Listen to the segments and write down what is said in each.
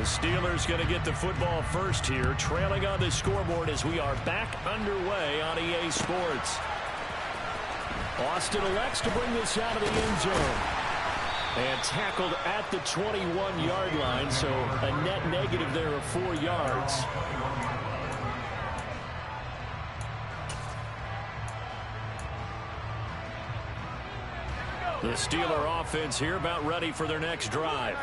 Steelers going to get the football first here, trailing on the scoreboard as we are back underway on EA Sports. Austin elects to bring this out of the end zone. And tackled at the 21-yard line, so a net negative there of 4 yards. The Steeler offense here about ready for their next drive.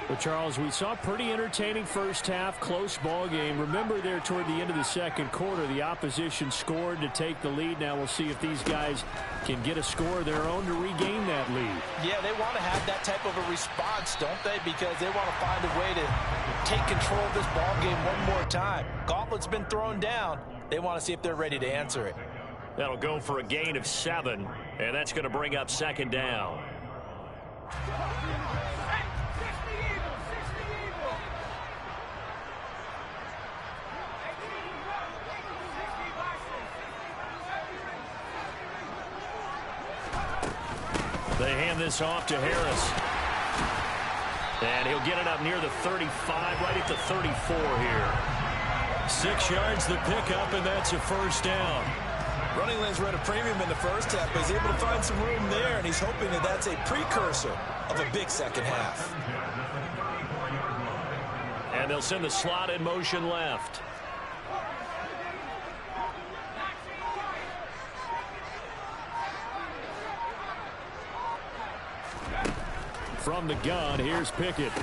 Well, Charles, we saw a pretty entertaining first half, close ball game. Remember there toward the end of the second quarter, the opposition scored to take the lead. Now we'll see if these guys can get a score of their own to regain that lead. Yeah, they want to have that type of a response, don't they? Because they want to find a way to take control of this ball game one more time. Gauntlet's been thrown down. They want to see if they're ready to answer it. That'll go for a gain of 7, and that's going to bring up second down. They hand this off to Harris. And he'll get it up near the 35, right at the 34 here. 6 yards the pickup, and that's a first down. Running lanes were at a premium in the first half, but he's able to find some room there, and he's hoping that that's a precursor of a big second half. And they'll send the slot in motion left. From the gun, here's Pickett.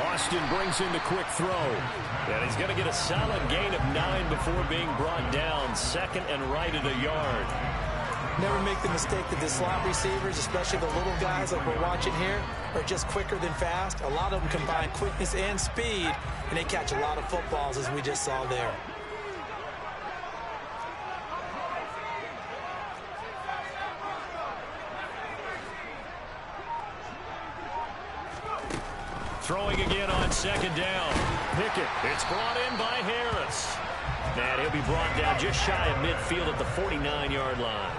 Austin brings in the quick throw. And he's going to get a solid gain of 9 before being brought down. Second and right at a yard. Never make the mistake that the slot receivers, especially the little guys like we're watching here, are just quicker than fast. A lot of them combine quickness and speed, and they catch a lot of footballs, as we just saw there. Throwing again on second down. Pickett. It's brought in by Harris. And he'll be brought down just shy of midfield at the 49-yard line.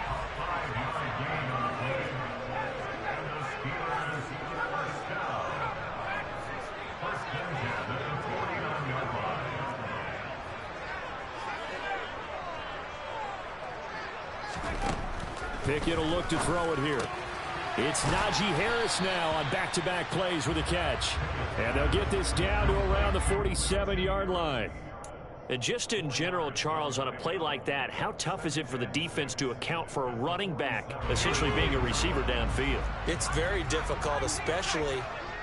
Pickett will look to throw it here. It's Najee Harris now on back-to-back plays with a catch. And they'll get this down to around the 47-yard line. And just in general, Charles, on a play like that, how tough is it for the defense to account for a running back essentially being a receiver downfield? It's very difficult, especially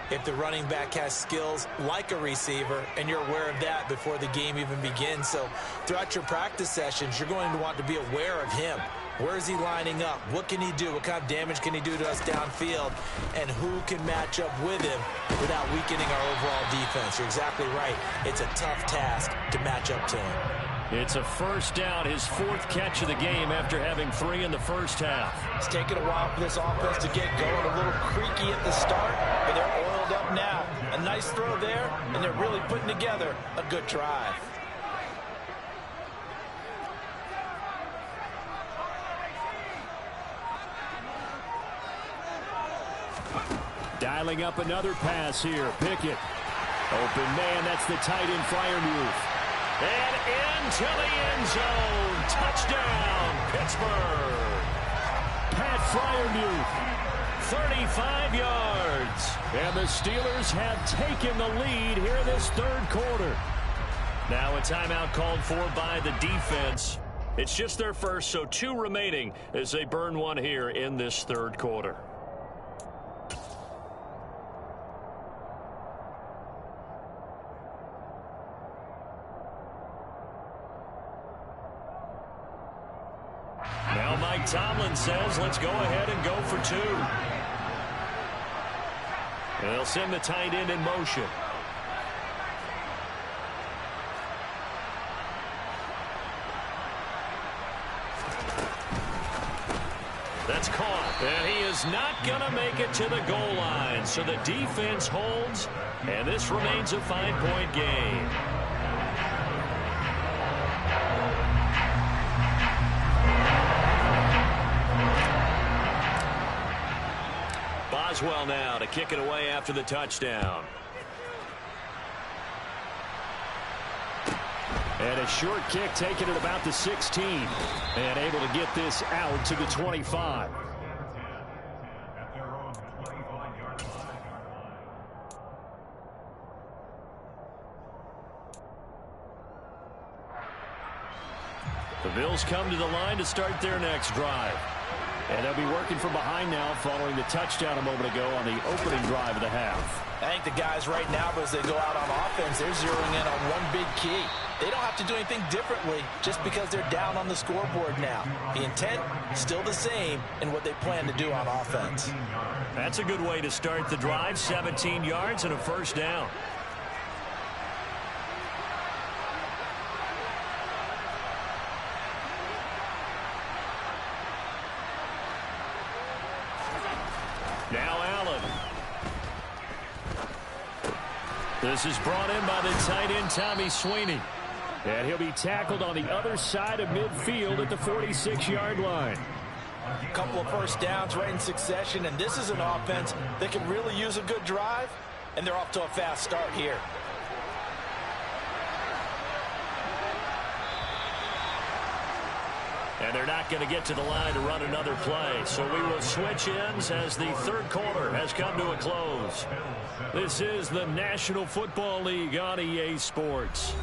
if the running back has skills like a receiver, and you're aware of that before the game even begins. So throughout your practice sessions, you're going to want to be aware of him. Where is he lining up? What can he do? What kind of damage can he do to us downfield? And who can match up with him without weakening our overall defense? You're exactly right. It's a tough task to match up to him. It's a first down, his 4th catch of the game after having 3 in the first half. It's taken a while for this offense to get going. A little creaky at the start, but they're oiled up now. A nice throw there, and they're really putting together a good drive. Dialing up another pass here. Pickett. Open man. That's the tight end Freiermuth. And into the end zone. Touchdown, Pittsburgh. Pat Freiermuth. 35 yards. And the Steelers have taken the lead here in this third quarter. Now a timeout called for by the defense. It's just their first, so 2 remaining as they burn one here in this third quarter. Now Mike Tomlin says, let's go ahead and go for 2. And they'll send the tight end in motion. That's caught. And he is not going to make it to the goal line. So the defense holds, and this remains a 5-point game. Boswell now to kick it away after the touchdown. And a short kick taken at about the 16. And able to get this out to the 25. The Bills come to the line to start their next drive. And they'll be working from behind now following the touchdown a moment ago on the opening drive of the half. I think the guys right now, as they go out on offense, they're zeroing in on one big key. They don't have to do anything differently just because they're down on the scoreboard now. The intent still the same in what they plan to do on offense. That's a good way to start the drive. 17 yards and a first down. Now Allen. This is brought in by the tight end, Tommy Sweeney. And he'll be tackled on the other side of midfield at the 46-yard line. A couple of first downs right in succession, and this is an offense that can really use a good drive, and they're off to a fast start here. And they're not going to get to the line to run another play. So we will switch ends as the third quarter has come to a close. This is the National Football League on EA Sports.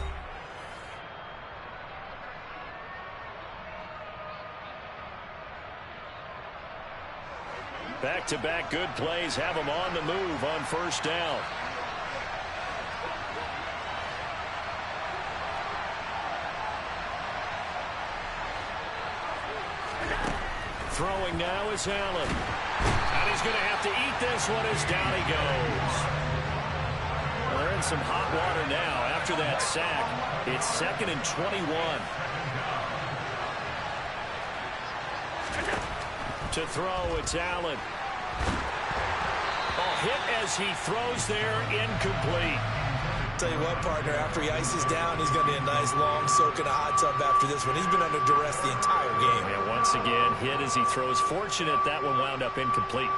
Back-to-back good plays have them on the move on first down. Throwing now is Allen. And he's going to have to eat this one as down he goes. Well, they're in some hot water now after that sack. It's 2nd and 21. To throw, it's Allen. Oh, hit as he throws there, incomplete. Tell you what, partner, after he ices down, he's going to be a nice long soak in a hot tub after this one. He's been under duress the entire game. And once again, hit as he throws. Fortunate that one wound up incomplete.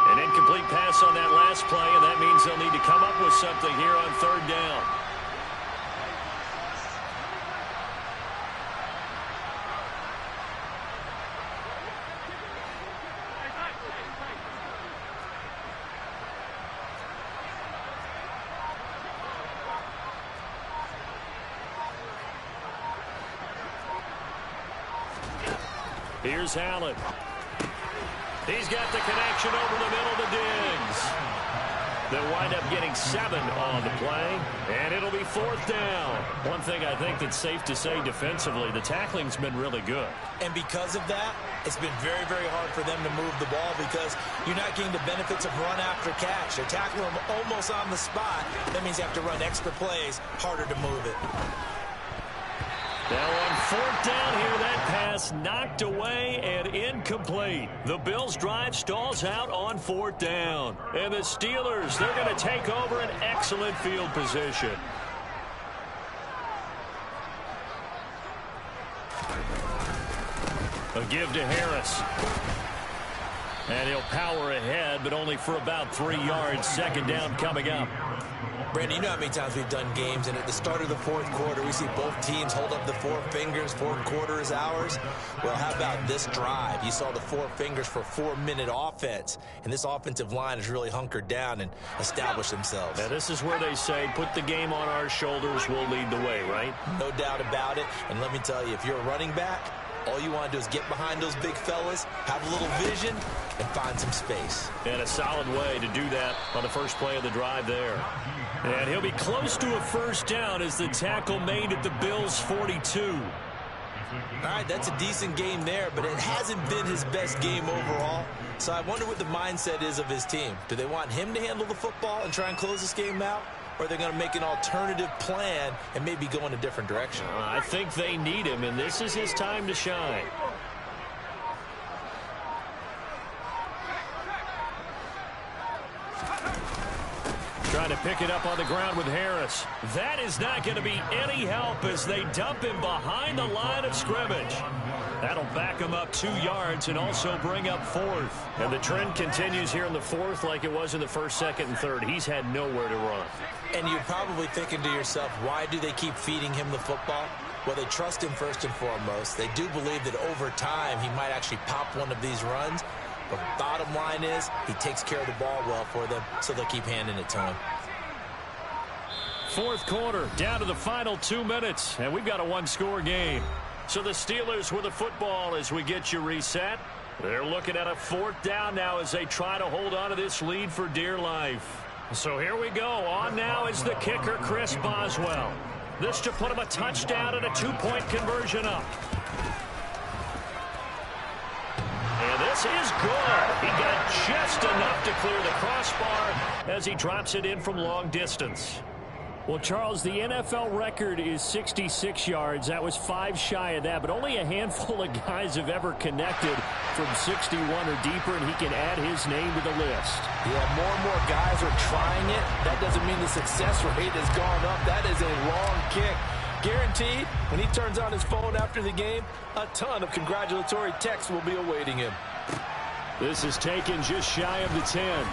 An incomplete pass on that last play, and that means they'll need to come up with something here on third down. Here's Allen. He's got the connection over the middle to Diggs. They'll wind up getting 7 on the play, and it'll be 4th down. One thing I think that's safe to say defensively, the tackling's been really good. And because of that, it's been very, very hard for them to move the ball because you're not getting the benefits of run after catch. They're tackling them almost on the spot. That means you have to run extra plays, harder to move it. Now on 4th down here, that pass knocked away and incomplete. The Bills' drive stalls out on 4th down. And the Steelers, they're going to take over an excellent field position. A give to Harris. And he'll power ahead, but only for about 3 yards. 2nd down coming up. Brandon, you know how many times we've done games, and at the start of the 4th quarter, we see both teams hold up the 4 fingers, 4th quarter is ours. Well, how about this drive? You saw the 4 fingers for 4-minute offense, and this offensive line has really hunkered down and established themselves. Now, this is where they say, put the game on our shoulders, we'll lead the way, right? No doubt about it, and let me tell you, if you're a running back, all you want to do is get behind those big fellas, have a little vision, and find some space. And a solid way to do that on the first play of the drive there. And he'll be close to a first down as the tackle made at the Bills' 42. All right, that's a decent game there, but it hasn't been his best game overall. So I wonder what the mindset is of his team. Do they want him to handle the football and try and close this game out? Or are they going to make an alternative plan and maybe go in a different direction? I think they need him, and this is his time to shine. Trying to pick it up on the ground with Harris. That is not going to be any help as they dump him behind the line of scrimmage. That'll back him up 2 yards and also bring up 4th. And the trend continues here in the 4th like it was in the 1st, 2nd, and 3rd. He's had nowhere to run. And you're probably thinking to yourself, why do they keep feeding him the football? Well, they trust him first and foremost. They do believe that over time he might actually pop one of these runs. But bottom line is he takes care of the ball well for them, so they'll keep handing it to him. 4th quarter, down to the final 2 minutes, and we've got a 1-score game. So the Steelers with the football as we get you reset. They're looking at a 4th down now as they try to hold on to this lead for dear life. So here we go. On now is the kicker, Chris Boswell. This to put him a touchdown and a 2-point conversion up. And this is good. He got just enough to clear the crossbar as he drops it in from long distance. Well, Charles, the NFL record is 66 yards. That was 5 shy of that, but only a handful of guys have ever connected from 61 or deeper, and he can add his name to the list. Yeah, more and more guys are trying it. That doesn't mean the success rate has gone up. That is a long kick. Guaranteed, when he turns on his phone after the game, a ton of congratulatory texts will be awaiting him. This is taken just shy of the 10.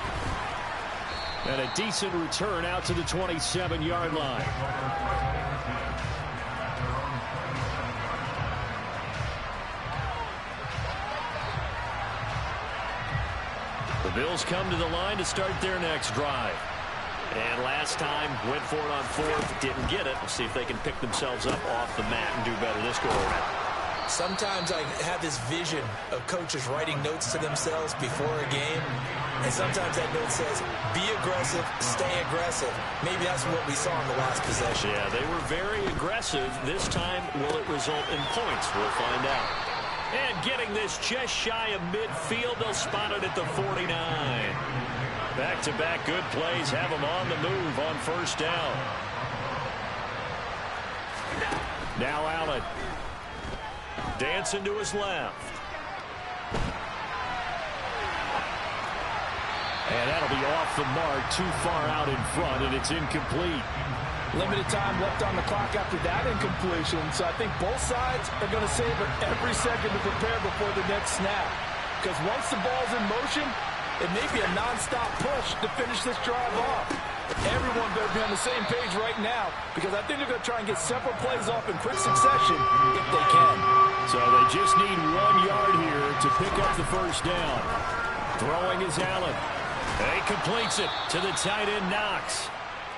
And a decent return out to the 27-yard line. The Bills come to the line to start their next drive. And last time, went for it on 4th, didn't get it. We'll see if they can pick themselves up off the mat and do better this go around. Sometimes I have this vision of coaches writing notes to themselves before a game, and sometimes that note says, be aggressive, stay aggressive. Maybe that's what we saw in the last possession. Yeah, they were very aggressive. This time, will it result in points? We'll find out. And getting this just shy of midfield, they'll spot it at the 49. Back-to-back good plays have them on the move on 1st down. Now Allen. Dancing to his left. And that'll be off the mark, too far out in front, and it's incomplete. Limited time left on the clock after that incompletion, so I think both sides are going to savor every second to prepare before the next snap. Because once the ball's in motion, it may be a non-stop push to finish this drive off. Everyone better be on the same page right now, because I think they're going to try and get several plays off in quick succession if they can. So they just need 1 yard here to pick up the 1st down. Throwing is Allen. He completes it to the tight end, Knox.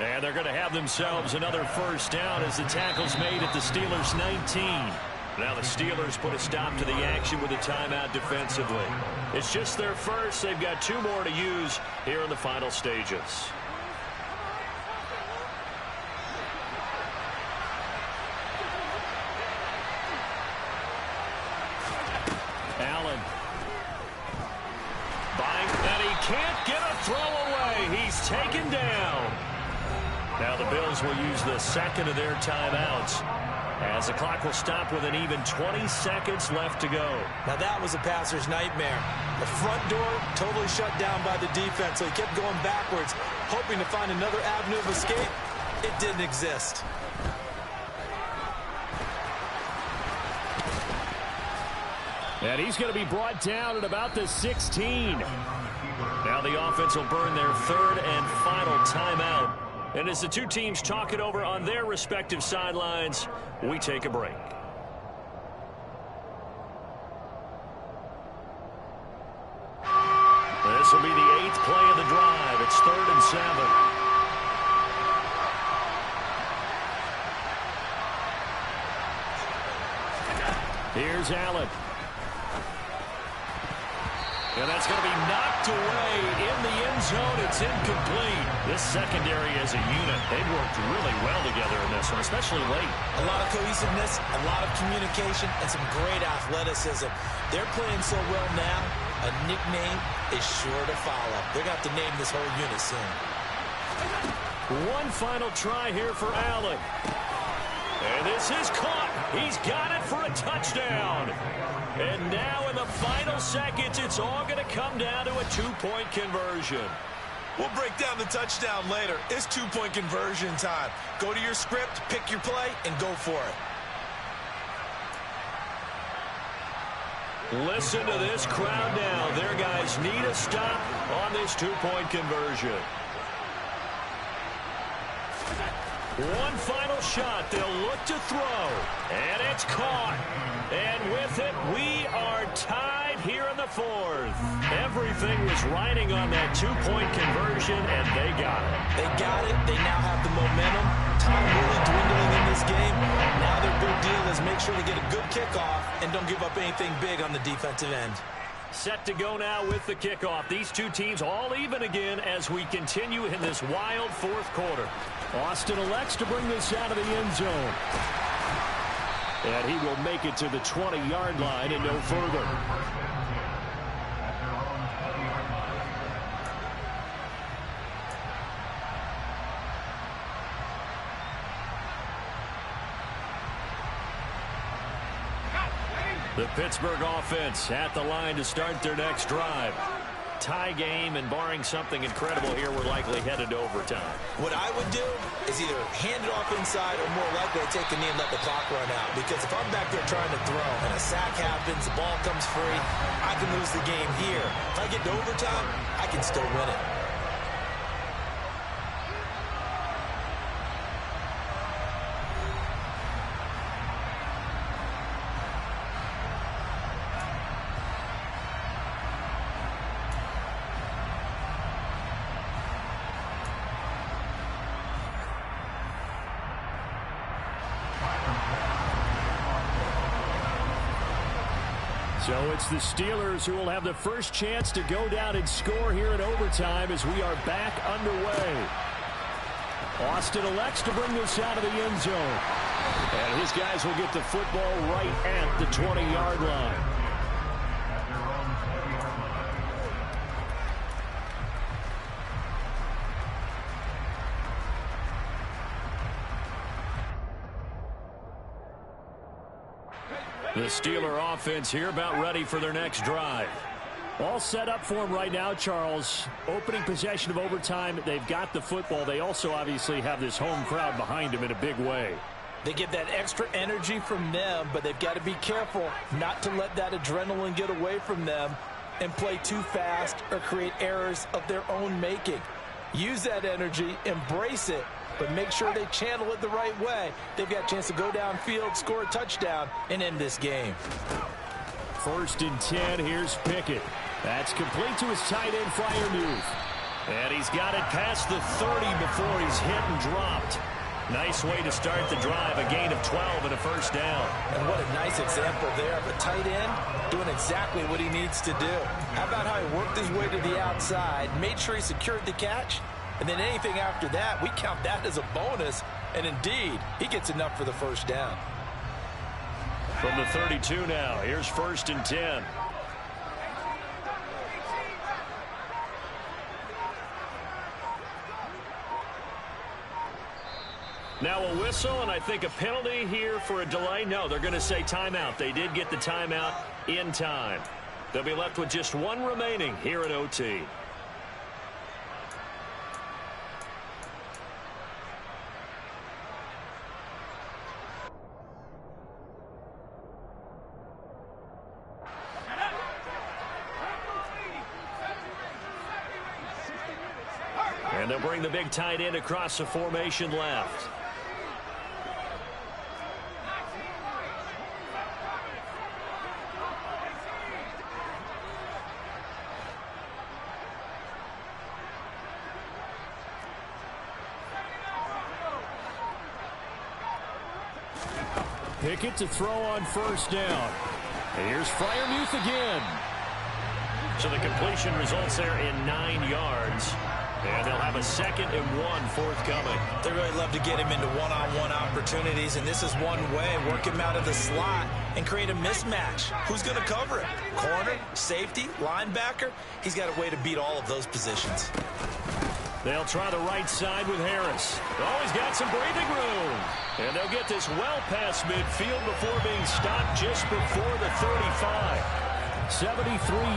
And they're going to have themselves another 1st down as the tackle's made at the Steelers' 19. Now the Steelers put a stop to the action with a timeout defensively. It's just their first. They've got 2 more to use here in the final stages. Allen. Buying, and he can't get a throw away. He's taken down. Now the Bills will use the second of their timeouts, as the clock will stop with an even 20 seconds left to go. Now that was a passer's nightmare. The front door totally shut down by the defense, so he kept going backwards, hoping to find another avenue of escape. It didn't exist. And he's going to be brought down at about the 16. Now the offense will burn their 3rd and final timeout. And as the 2 teams talk it over on their respective sidelines, we take a break. This will be the 8th play of the drive. It's 3rd and 7. Here's Allen. And that's going to be knocked away in the end zone. It's incomplete. This secondary as a unit, they've worked really well together in this one, especially late. A lot of cohesiveness, a lot of communication, and some great athleticism. They're playing so well now, a nickname is sure to follow. They're going to have to name this whole unit soon. One final try here for Allen. And this is caught. He's got it for a touchdown. And now in the final seconds, it's all going to come down to a 2-point conversion. We'll break down the touchdown later. It's 2-point conversion time. Go to your script, pick your play, and go for it. Listen to this crowd now. Their guys need a stop on this two-point conversion. One final shot. They'll look to throw. And it's caught. And with it, we are tied here in the fourth. Everything was riding on that two-point conversion, and they got it. They got it. They now have the momentum. Time really dwindling in this game. Now their big deal is make sure to get a good kickoff and don't give up anything big on the defensive end. Set to go now with the kickoff. These two teams all even again as we continue in this wild fourth quarter. Austin elects to bring this out of the end zone. And he will make it to the 20-yard line and no further. The Pittsburgh offense at the line to start their next drive. Tie game, and barring something incredible here, we're likely headed to overtime. What I would do is either hand it off inside or more likely take a knee and let the clock run out. Because if I'm back there trying to throw and a sack happens, the ball comes free, I can lose the game here. If I get to overtime, I can still win it. So it's the Steelers who will have the first chance to go down and score here in overtime as we are back underway. Austin elects to bring this out of the end zone. And his guys will get the football right at the 20-yard line. The Steeler offense here about ready for their next drive. All set up for them right now, Charles. Opening possession of overtime. They've got the football. They also obviously have this home crowd behind them in a big way. They get that extra energy from them, but they've got to be careful not to let that adrenaline get away from them and play too fast or create errors of their own making. Use that energy, embrace it, but make sure they channel it the right way. They've got a chance to go downfield, score a touchdown, and end this game. 1st and 10. Here's Pickett. That's complete to his tight end, Freiermuth. And he's got it past the 30 before he's hit and dropped. Nice way to start the drive. A gain of 12 and a first down. And what a nice example there of a tight end doing exactly what he needs to do. How about how he worked his way to the outside, made sure he secured the catch, and then anything after that, we count that as a bonus. And indeed, he gets enough for the first down. From the 32 now, here's 1st and 10. Now a whistle, and I think a penalty here for a delay. No, they're going to say timeout. They did get the timeout in time. They'll be left with just one remaining here at OT. And they'll bring the big tight end across the formation left. Pickett to throw on 1st down. And here's Freiermuth again. So the completion results there in 9 yards. And they'll have a 2nd and 1 forthcoming. They really love to get him into one-on-one opportunities, and this is one way. Work him out of the slot and create a mismatch. Who's going to cover him? Corner, safety, linebacker? He's got a way to beat all of those positions. They'll try the right side with Harris. Oh, he's got some breathing room. And they'll get this well past midfield before being stopped just before the 35. 73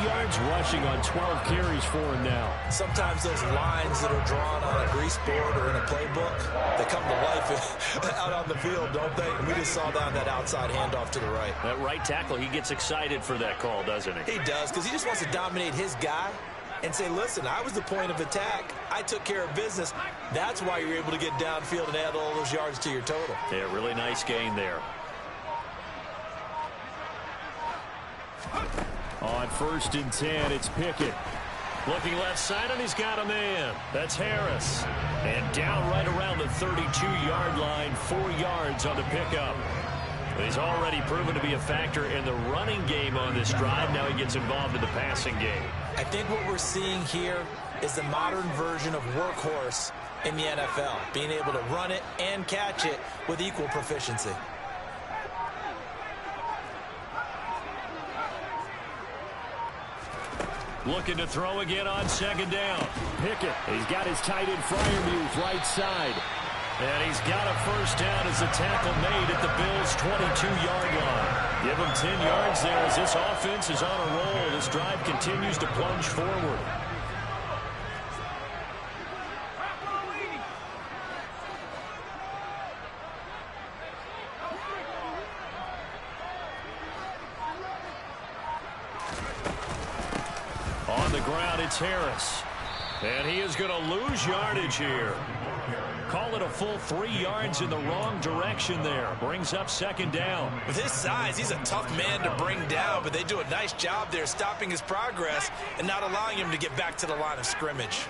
yards rushing on 12 carries for him now. Sometimes those lines that are drawn on a grease board or in a playbook, they come to life out on the field, don't they? And we just saw that outside handoff to the right. That right tackle, he gets excited for that call, doesn't he? He does, because he just wants to dominate his guy and say, listen, I was the point of attack. I took care of business. That's why you're able to get downfield and add all those yards to your total. Yeah, really nice gain there. On 1st and 10, it's Pickett. Looking left side, and he's got a man. That's Harris. And down right around the 32-yard line, 4 yards on the pickup. He's already proven to be a factor in the running game on this drive. Now he gets involved in the passing game. I think what we're seeing here is the modern version of workhorse in the NFL, being able to run it and catch it with equal proficiency. Looking to throw again on 2nd down. Pickett, he's got his tight end Freiermuth right side. And he's got a 1st down as a tackle made at the Bills' 22-yard line. Give him 10 yards there as this offense is on a roll. This drive continues to plunge forward. On the ground, it's Harris. And he is going to lose yardage here. Call it a full 3 yards in the wrong direction there. Brings up 2nd down. With his size, he's a tough man to bring down, but they do a nice job there stopping his progress and not allowing him to get back to the line of scrimmage.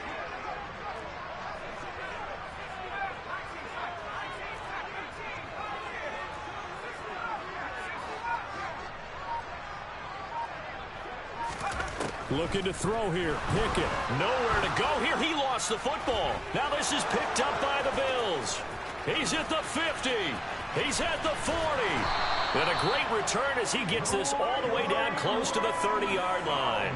Looking to throw here. Pickett. Nowhere to go here. He lost the football. Now this is picked up by the Bills. He's at the 50. He's at the 40. And a great return as he gets this all the way down close to the 30-yard line.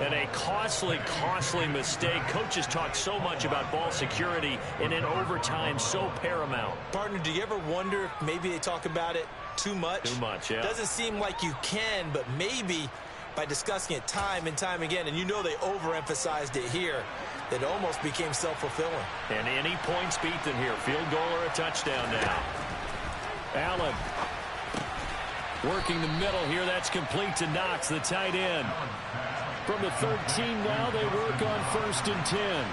And a costly, costly mistake. Coaches talk so much about ball security, and in overtime, so paramount. Partner, do you ever wonder if maybe they talk about it too much? Too much, yeah. Doesn't seem like you can, but maybe by discussing it time and time again, and you know they overemphasized it here, it almost became self-fulfilling. And any points beat them here. Field goal or a touchdown now. Allen working the middle here. That's complete to Knox, the tight end. From the 13 now, they work on 1st and 10.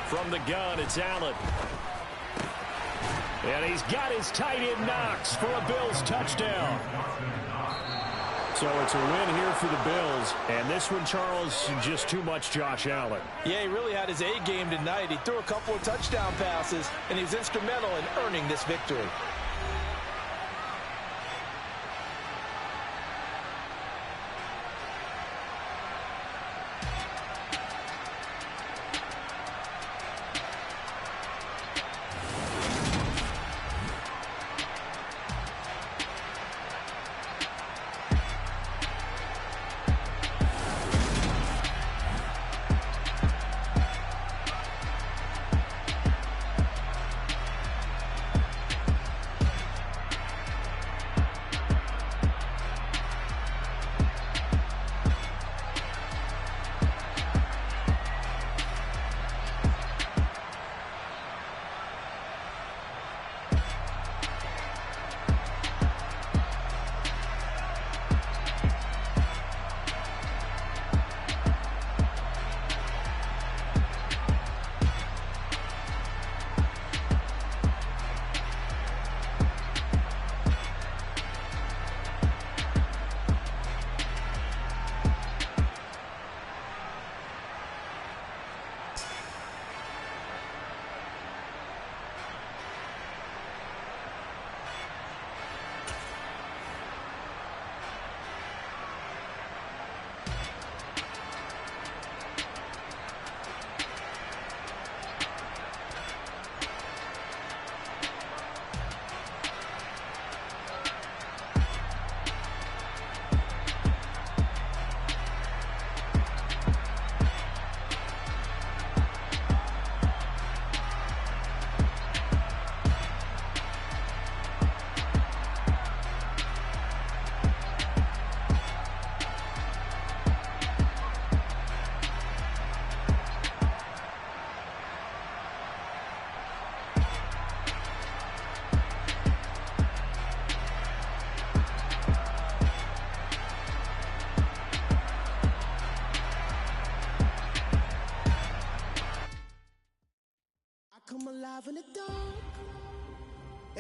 From the gun, it's Allen. And he's got his tight end Knox for a Bills touchdown. So it's a win here for the Bills. And this one, Charles, just too much Josh Allen. Yeah, he really had his A game tonight. He threw a couple of touchdown passes, and he's instrumental in earning this victory.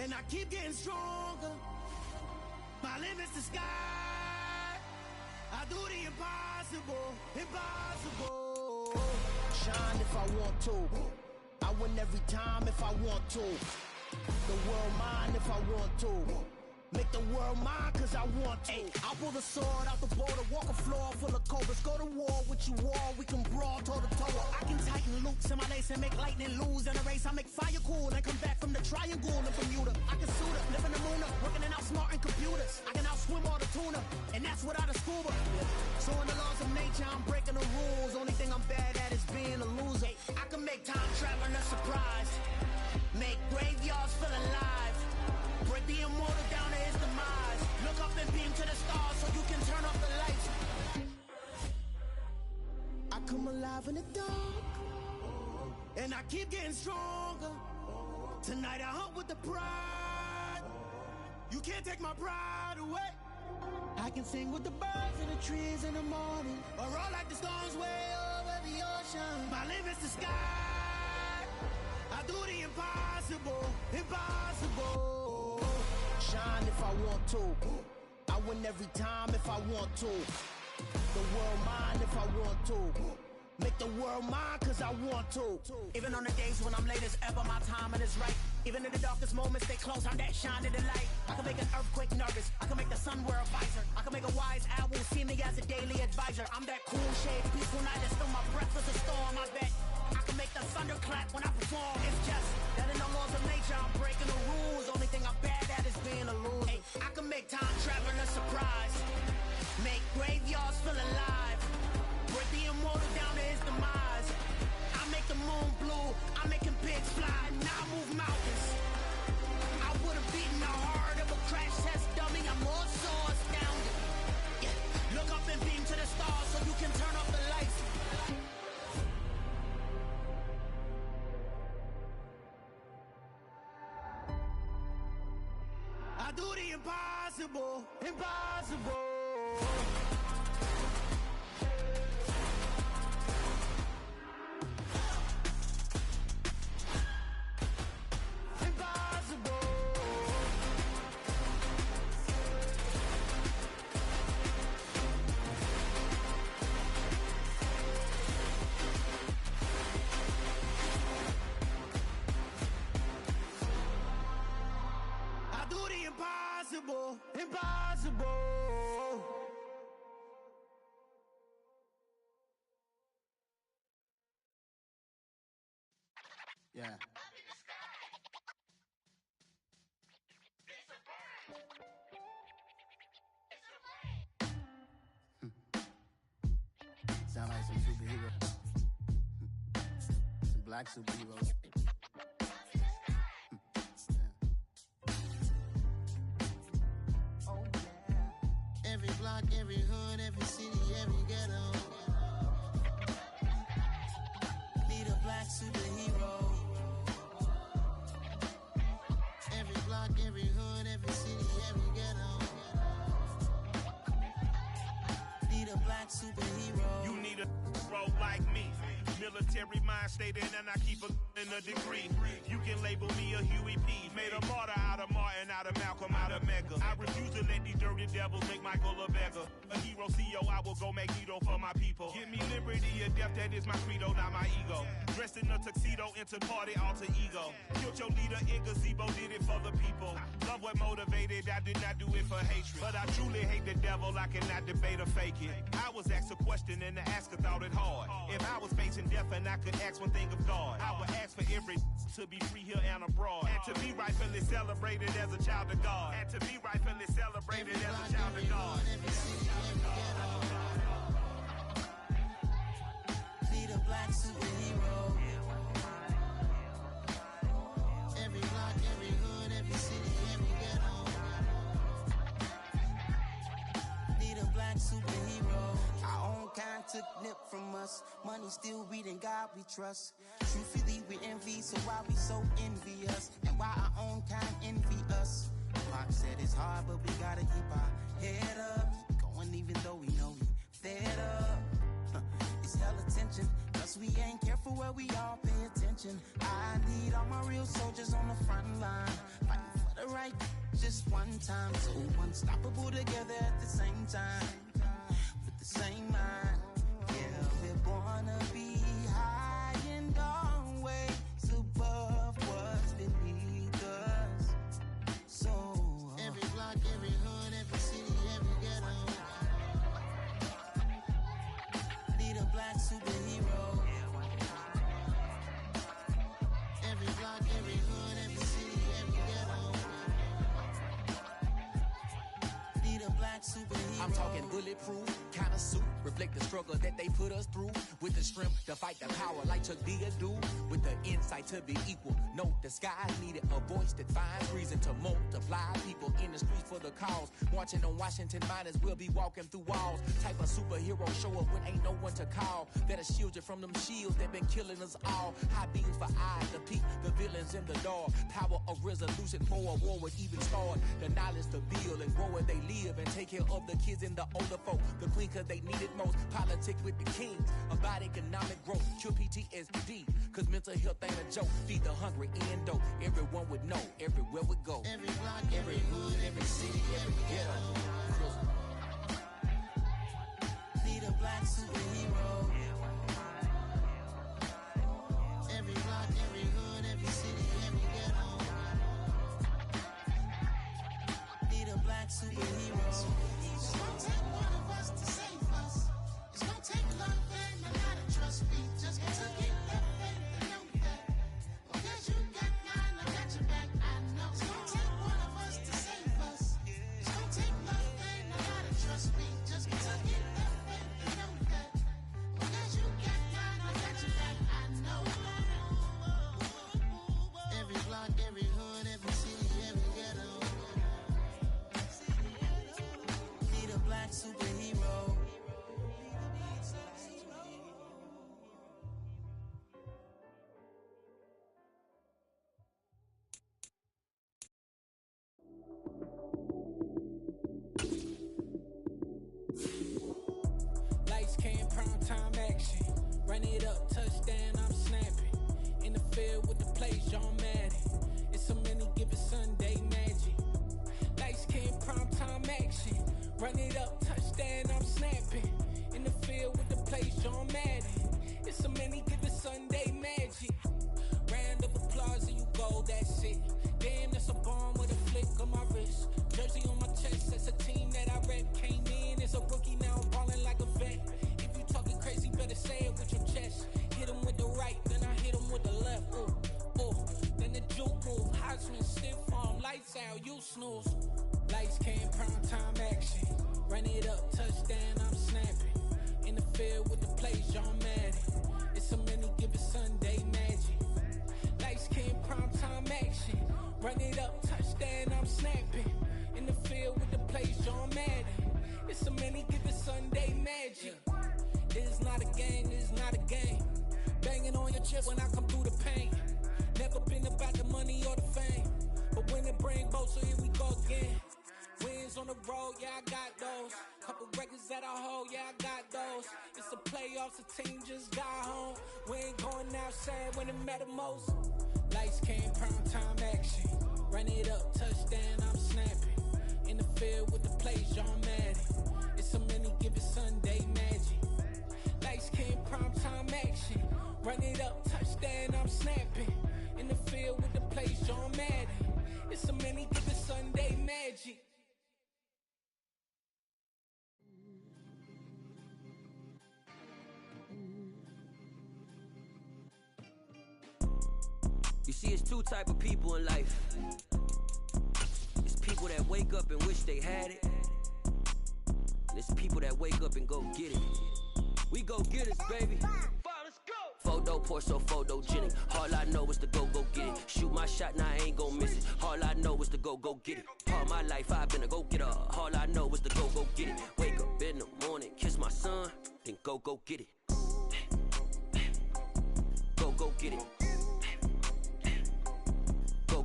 and I keep getting stronger. My limit's the sky. I do the impossible, impossible. Shine if I want to. I win every time if I want to. The world mine if I want to. Make the world mine cause I want to. I'll pull the sword out the border, walk a floor full of cobras. Go to war with you all, we can brawl toe to toe. I can tighten loops in my lace and make lightning lose in a race. I make fire cool and come back from the triangle in Bermuda. I can suit up, live in the moon up, working and outsmarting computers. I can outswim all the tuna, and that's without a scuba. So in the laws of nature, I'm breaking the rules. Only thing I'm bad at is being a loser. I can make time traveling a surprise, make graveyards feel alive, break the immortal down to his demise. Look up and beam to the stars so you can turn off the lights. I come alive in the dark, and I keep getting stronger. Tonight I hunt with the pride. You can't take my pride away. I can sing with the birds and the trees in the morning, or roll like the storms way over the ocean. My limit's the sky. I do the impossible, impossible. Shine if I want to. I win every time if I want to. The world mine if I want to. Make the world mine cause I want to. Even on the days when I'm late as ever, my timing is right. Even in the darkest moments, stay close, I'm that shining the light. I can make an earthquake nervous, I can make the sun wear a visor. I can make a wise owl see me as a daily advisor. I'm that cool shade, peaceful night, and still my breath is a storm. I bet I can make the thunder clap when I perform. It's just that in the laws of nature, I'm breaking the rules. Only thing I'm bad at is being a loser. I can make time traveling a surprise, make graveyards feel alive, break the immortal down to his demise. I make the moon blue, I'm making pigs fly, now I move mountains. I would've beaten the heart of a crash test dummy, I'm more so astounded. Yeah. Look up and beam to the stars so you can turn off the lights. I do the impossible, impossible. Impossible, impossible. Yeah. Sound like some superheroes. Some black superheroes. Every block, every hood, every city, every ghetto. Need a black superhero. Every block, every hood, every city, every ghetto. Need a black superhero. You need a role like me. Military mind stated, and I keep in a degree. You can label me a Huey P. Made a martyr out of Martin, out of Malcolm, out of Mega. I refuse to let these dirty devils make Michael a beggar. A hero CEO, I will go Magneto for my people. Give me liberty or death, that is my credo, not my ego. Dressed in a tuxedo, into party, alter ego. Killed your leader in gazebo, did it for the people. Love what motivated, I did not do it for hatred. But I truly hate the devil, I cannot debate or fake it. I was asked a question and the asker thought it hard. If I was facing death and I could ask one thing of God, I would ask for every to be free here and abroad, and to be rightfully celebrated as a child of God, and to be rightfully celebrated as a child of God. Need a black superhero. Every block, every hood, every city, every ghetto. Need a black superhero. Our own kind took nip from us. Money still reading God we trust. Truthfully we envy, so why we so envious? And why our own kind envy us? Pac said it's hard, but we gotta keep our head up. Going even though we know we fed up. It's hella tension, cause we ain't careful where we all pay attention. I need all my real soldiers on the front line, fighting for the right, just one time. So unstoppable together at the same time, with the same mind. Yeah, we're born to be high and always above what's beneath us. So every block, every hood, every city, every ghetto need a black superhero. Every block, every hood, every city, every ghetto need a black superhero. I'm talking bulletproof kind of suit, reflect the struggle that they put us through, with the strength to fight the power like Chuck D do, with the insight to be equal. No disguise needed, a voice that finds reason to multiply. People in the streets for the cause, marching on Washington, might as well be walking through walls. Type of superhero show up when ain't no one to call, that'll shield you from them shields that been killing us all. High beams for eyes to peek the villains in the dark. Power of resolution for a war would even start. The knowledge to build and grow where they live, and take care of the kids and the older folk. The queen cause they need it most. Politic with the kings about economic growth. Cure PTSD cause mental health ain't a joke. Feed the hungry and dope. Everyone would know everywhere we go. Every block, every hood, every city, every ghetto need a black superhero. Every block, every hood, every city, every ghetto need a black superhero. It's gonna take one of us to save us. It's gonna take love and a lot of trust. We just got to get that faith and know that. Because you got mine, I got your back, I know. It's gonna take one of us to save us. It's gonna take love and a lot of trust. We just got to get that faith and know that. Because you got mine, I got your back, I know. Every block, every hood, every city, every ghetto need a black superhero. Lights came, prime time action. Run it up, touchdown, I'm snapping. In the field with the plays, John Madden. It's so many, give it Sunday magic. Lights came, prime time action. Run it up, touchdown, I'm snapping. In the field with the plays, John Madden. It's so many, give it Sunday magic. Round of applause and you go, that's it. Damn, that's a bomb with a flick on my wrist. Jersey on my chest, that's a team that I rep. Came in as a rookie, now I'm ballin' like a vet. If you talking crazy, better say it with your chest. Hit him with the right, then I hit him with the left. Ooh, ooh, then the juke move. Heisman, stiff arm, lights out, you snooze. Lights came, prime time action. Run it up, touchdown, I'm snapping. In the field with the plays, John Madden. It's so many, give it Sunday magic. Lights came, prime time action. Run it up, touchdown, I'm snapping. In the field with the plays, John Madden. It's so many, give it Sunday magic. It is not a game, it is not a game. Banging on your chest when I come through the pain. Never been about the money or the fame, but when it bring both, so here we go again. Wins on the road, yeah, I got those. Couple records that I hold, yeah, I got those. It's the playoffs, the team just got home. We ain't going outside when it matter most. Lights came, prime time action. Run it up, touchdown, I'm snapping. In the field with the plays, John Madden. It's so many, give it Sunday magic. Lights came, prime time action. Run it up, touchdown, I'm snapping. In the field with the plays, John Madden. It's so many, give it Sunday magic. You see, it's two type of people in life. It's people that wake up and wish they had it. And it's people that wake up and go get it. We go get it, baby. Let's go. Photo poor, so photogenic. All I know is to go get it. Shoot my shot, now I ain't gon' miss it. All I know is to go get it. All my life I've been a go-getter. All I know is to go get it. Wake up in the morning, kiss my son, then go get it. Go get it.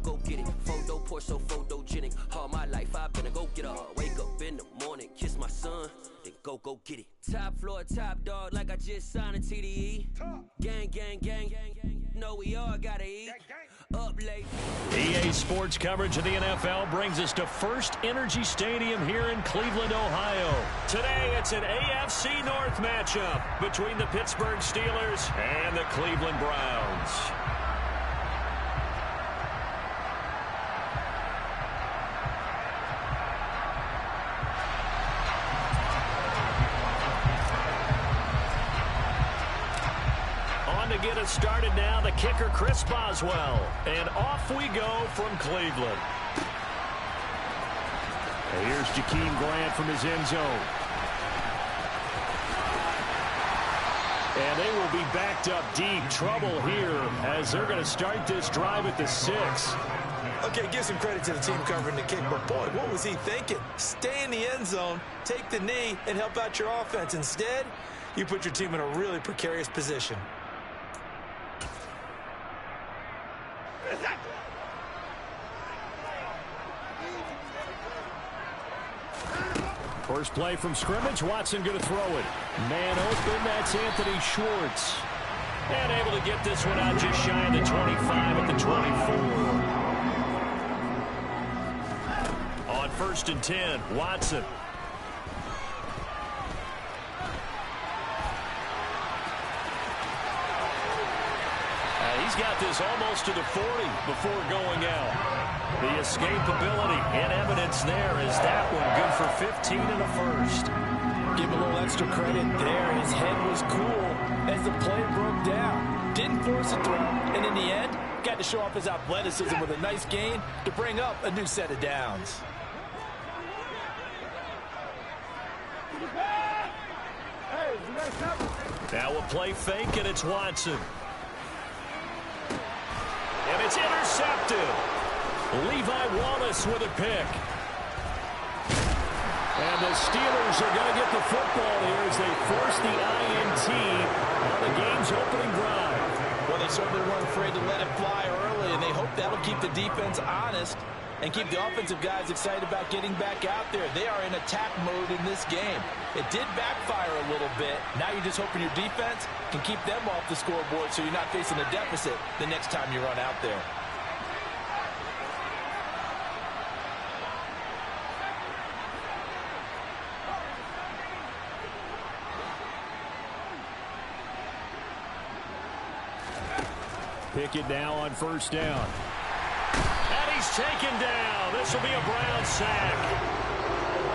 Go get it. Photo poor, so photogenic. All my life I've been a go-getter. Wake up in the morning, kiss my son, then Go get it. Top floor, top dog, like I just signed a TDE. Gang, gang, gang, gang. No, we all gotta eat. Up late. EA Sports coverage of the NFL brings us to First Energy Stadium here in Cleveland, Ohio. Today, it's an AFC North matchup between the Pittsburgh Steelers and the Cleveland Browns. To get us started now, the kicker, Chris Boswell. And off we go from Cleveland. And here's Jakeem Grant from his end zone. And they will be backed up deep. Trouble here as they're going to start this drive at the 6. Okay, give some credit to the team covering the kick, but boy, what was he thinking? Stay in the end zone, take the knee, and help out your offense. Instead, you put your team in a really precarious position. First play from scrimmage, Watson going to throw it. Man open, that's Anthony Schwartz. And able to get this one out just shy of the 25 at the 24. On 1st and 10, Watson. He's got this almost to the 40 before going out. The escapability in evidence there is that one good for 15 and a first. Give a little extra credit there. His head was cool as the play broke down. Didn't force a throw, and in the end, got to show off his athleticism with a nice gain to bring up a new set of downs. Now a play fake, and it's Watson. And it's intercepted. Levi Wallace with a pick. And the Steelers are going to get the football here as they force the INT on the game's opening drive. Well, they certainly weren't afraid to let it fly early, and they hope that'll keep the defense honest and keep the offensive guys excited about getting back out there. They are in attack mode in this game. It did backfire a little bit. Now you're just hoping your defense can keep them off the scoreboard so you're not facing a deficit the next time you run out there. Pickett now on 1st down. And he's taken down. This will be a Brown sack.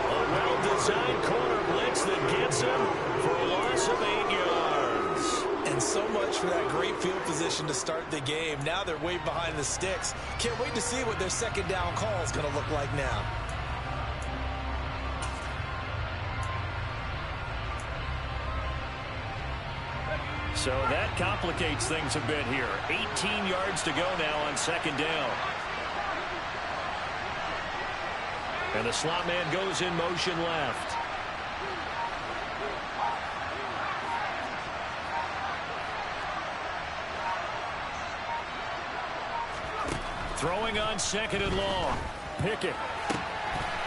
A well-designed corner blitz that gets him for a loss of 8 yards. And so much for that great field position to start the game. Now they're way behind the sticks. Can't wait to see what their second down call is going to look like now. So that complicates things a bit here. 18 yards to go now on 2nd down. And the slot man goes in motion left. Throwing on 2nd and long. Pickett.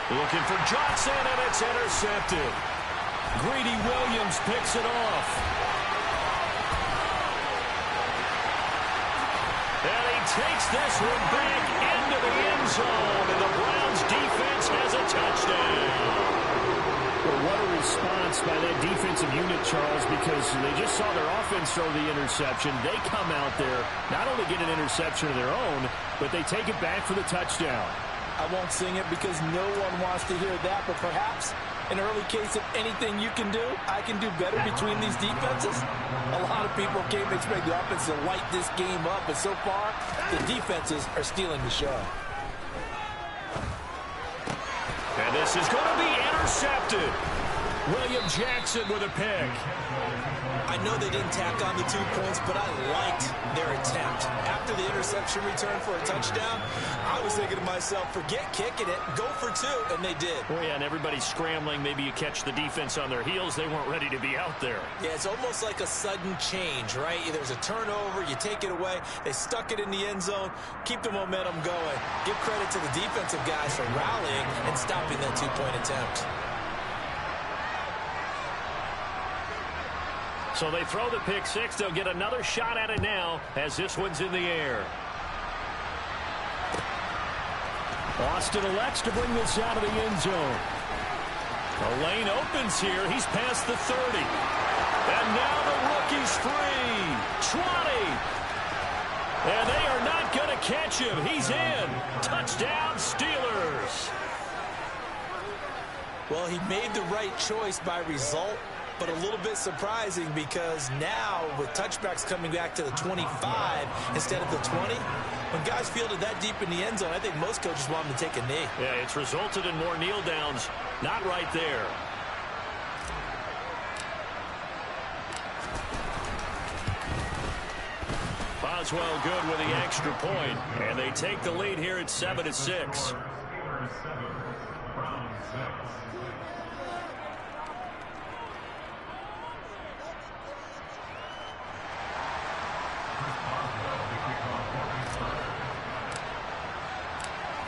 Looking for Johnson, and it's intercepted. Greedy Williams picks it off. And he takes this one back into the end zone, and the Browns defense has a touchdown. Well, what a response by that defensive unit, Charles, because they just saw their offense throw the interception. They come out there, not only get an interception of their own, but they take it back for the touchdown. I won't sing it because no one wants to hear that, but perhaps an early case of anything you can do, I can do better between these defenses. A lot of people came to expect the offense to light this game up, but so far, the defenses are stealing the show. And this is going to be intercepted. William Jackson with a pick. I know they didn't tack on the 2 points, but I liked their attempt. After the interception return for a touchdown, I was thinking to myself, forget kicking it, go for 2, and they did. Oh, yeah, and everybody's scrambling. Maybe you catch the defense on their heels. They weren't ready to be out there. Yeah, it's almost like a sudden change, right? There's a turnover, you take it away, they stuck it in the end zone, keep the momentum going. Give credit to the defensive guys for rallying and stopping that 2-point attempt. So they throw the pick six. They'll get another shot at it now as this one's in the air. Austin elects to bring this out of the end zone. The lane opens here. He's past the 30. And now the rookie's free. 20. And they are not going to catch him. He's in. Touchdown, Steelers. Well, he made the right choice by result, but a little bit surprising because now with touchbacks coming back to the 25 instead of the 20, when guys fielded that deep in the end zone, I think most coaches want them to take a knee. Yeah, it's resulted in more kneel downs. Not right there. Boswell good with the extra point, and they take the lead here at 7-6.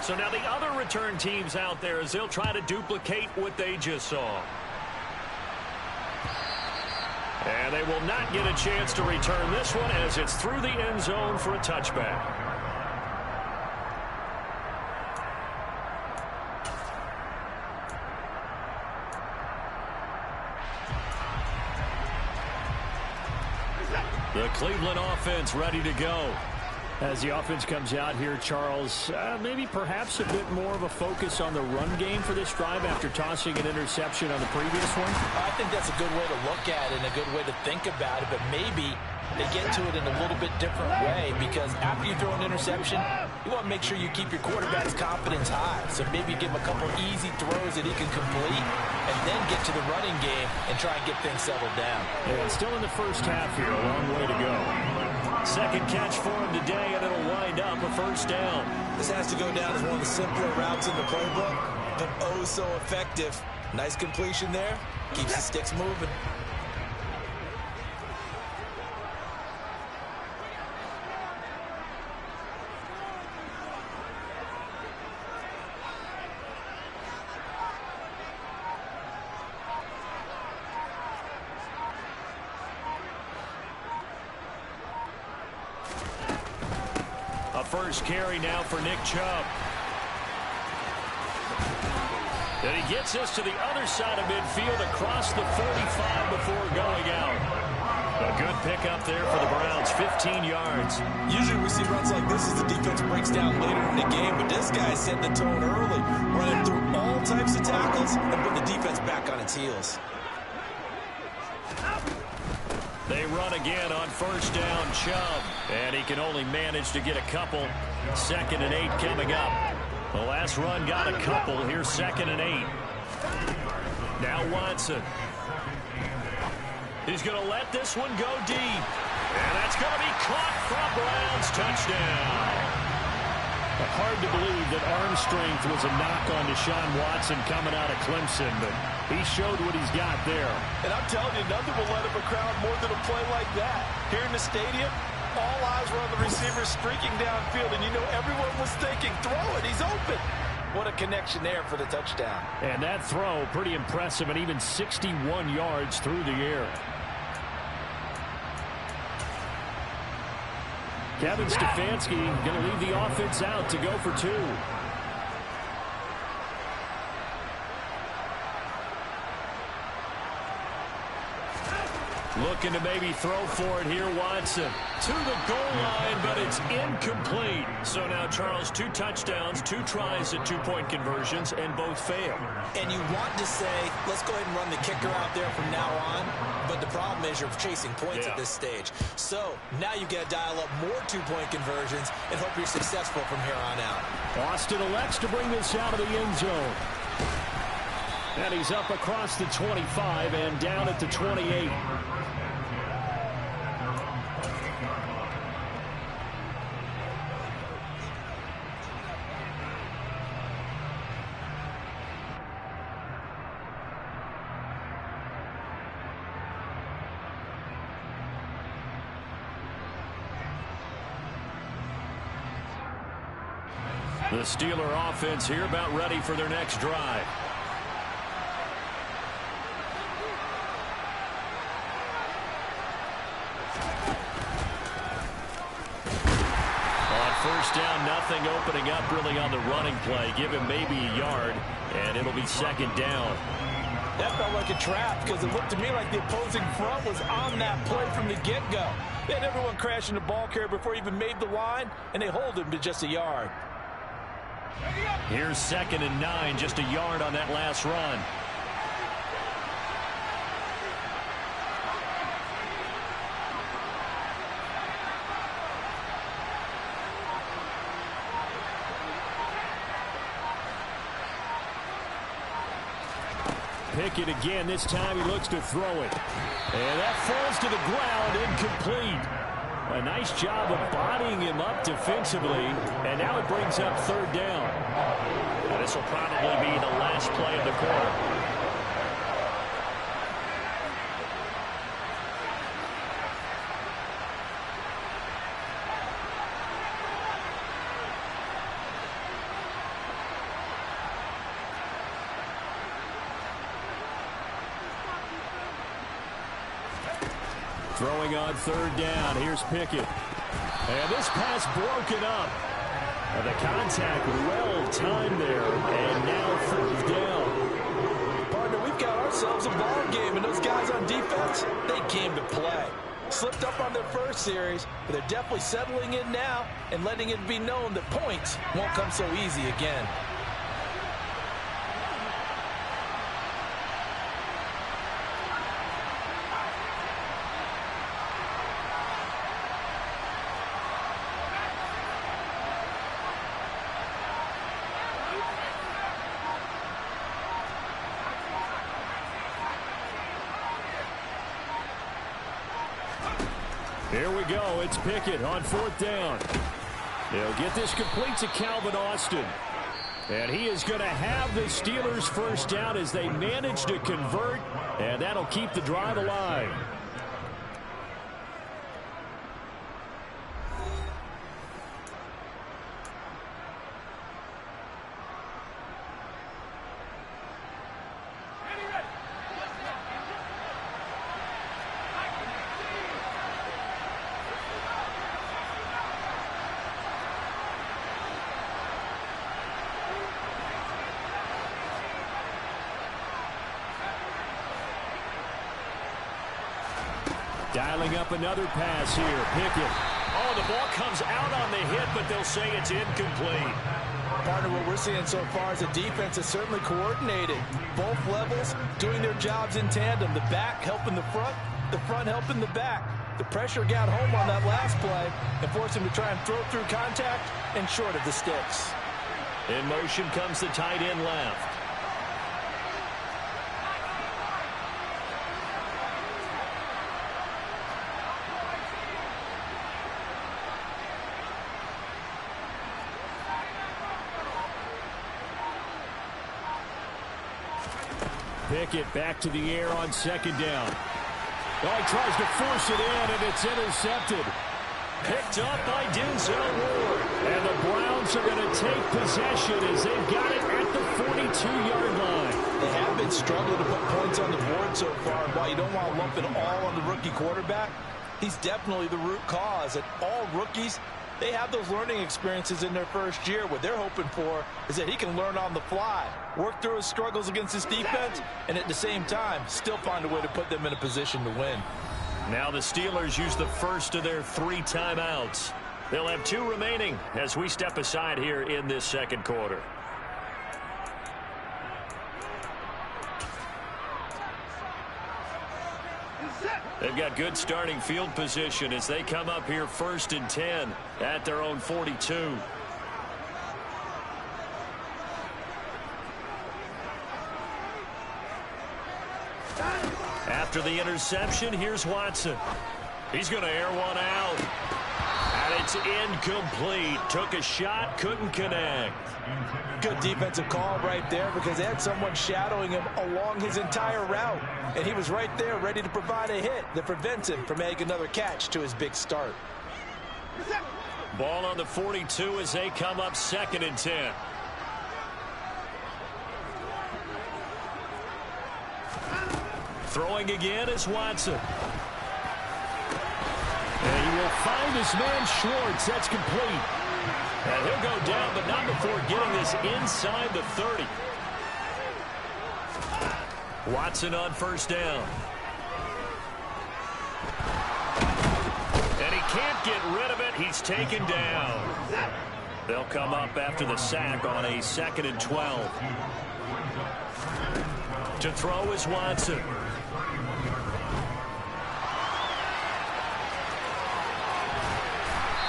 So now the other return teams out there as they'll try to duplicate what they just saw. And they will not get a chance to return this one as it's through the end zone for a touchback. The Cleveland offense ready to go. As the offense comes out here, Charles, maybe perhaps a bit more of a focus on the run game for this drive after tossing an interception on the previous one? I think that's a good way to look at it and a good way to think about it, but maybe they get to it in a little bit different way because after you throw an interception, you want to make sure you keep your quarterback's confidence high. So maybe give him a couple easy throws that he can complete and then get to the running game and try and get things settled down. Yeah, still in the first half here, a long way to go. Second catch for him today, and it'll wind up a first down. This has to go down as one of the simpler routes in the playbook, but oh so effective. Nice completion there. Keeps the sticks moving. First carry now for Nick Chubb. And he gets us to the other side of midfield across the 45 before going out. A good pickup there for the Browns, 15 yards. Usually we see runs like this as the defense breaks down later in the game, but this guy set the tone early, running through all types of tackles and put the defense back on its heels. They run again on first down, Chubb. And he can only manage to get a couple. 2nd and 8 coming up. The last run got a couple. Here's 2nd and 8. Now Watson. He's going to let this one go deep. And that's going to be caught for a Browns touchdown. Hard to believe that arm strength was a knock on Deshaun Watson coming out of Clemson, but he showed what he's got there. And I'm telling you, nothing will let up a crowd more than a play like that. Here in the stadium, all eyes were on the receiver streaking downfield, and you know everyone was thinking, throw it, he's open. What a connection there for the touchdown. And that throw, pretty impressive, and even 61 yards through the air. Kevin Stefanski going to leave the offense out to go for 2. Looking to maybe throw for it here, Watson. To the goal line, but it's incomplete. So now, Charles, 2 touchdowns, 2 tries at 2-point conversions, and both fail. And you want to say, let's go ahead and run the kicker out there from now on, but the problem is you're chasing points at this stage. So now you've got to dial up more 2-point conversions and hope you're successful from here on out. Austin elects to bring this out of the end zone. And he's up across the 25 and down at the 28. The Steeler offense here about ready for their next drive. On first down, nothing opening up really on the running play. Give him maybe a yard, and it'll be second down. That felt like a trap because it looked to me like the opposing front was on that play from the get-go. They had everyone crashing the ball carrier before he even made the line, and they hold him to just a yard. Here's 2nd and 9, just a yard on that last run. Pickett again. This time he looks to throw it. And that falls to the ground, incomplete. A nice job of bodying him up defensively. And now it brings up 3rd down. And this will probably be the last play of the quarter. Throwing on 3rd down. Here's Pickett. And this pass broken up. And the contact well timed there. And now 4th down. Partner, we've got ourselves a ball game. And those guys on defense, they came to play. Slipped up on their first series, but they're definitely settling in now and letting it be known that points won't come so easy again. Here we go. It's Pickett on 4th down. They'll get this complete to Calvin Austin. And he is going to have the Steelers' first down as they manage to convert. And that'll keep the drive alive. Dialing up another pass here. Pickett. Oh, the ball comes out on the hit, but they'll say it's incomplete. Partner, what we're seeing so far is the defense is certainly coordinated. Both levels doing their jobs in tandem. The back helping the front helping the back. The pressure got home on that last play and forced him to try and throw through contact and short of the sticks. In motion comes the tight end left. Pickett back to the air on 2nd down. Oh, he tries to force it in, and it's intercepted. Picked up by Denzel Ward. And the Browns are going to take possession as they've got it at the 42-yard line. They have been struggling to put points on the board so far. While you don't want to lump it all on the rookie quarterback, he's definitely the root cause. And all rookies, they have those learning experiences in their first year. What they're hoping for is that he can learn on the fly, work through his struggles against his defense, and at the same time, still find a way to put them in a position to win. Now the Steelers use the first of their 3 timeouts. They'll have 2 remaining as we step aside here in this second quarter. They've got good starting field position as they come up here 1st and 10 at their own 42. After the interception, here's Watson. He's going to air one out. And it's incomplete. Took a shot, couldn't connect. Good defensive call right there because they had someone shadowing him along his entire route. And he was right there ready to provide a hit that prevents him from making another catch to his big start. Ball on the 42 as they come up 2nd and 10. Throwing again is Watson. will find his man Schwartz. That's complete. And he'll go down, but not before getting this inside the 30. Watson on first down. And he can't get rid of it. He's taken down. They'll come up after the sack on a 2nd and 12. To throw is Watson.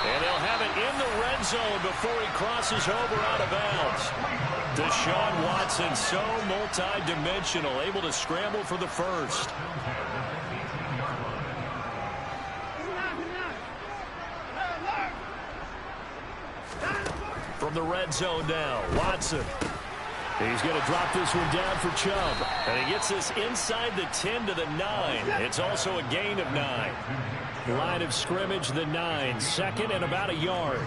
And they'll have it in the red zone before he crosses over out of bounds. Deshaun Watson, so multi-dimensional, able to scramble for the first. From the red zone now, Watson. He's going to drop this one down for Chubb. And he gets this inside the 10 to the 9. It's also a gain of 9. Line of scrimmage, the 9. 2nd and about a yard.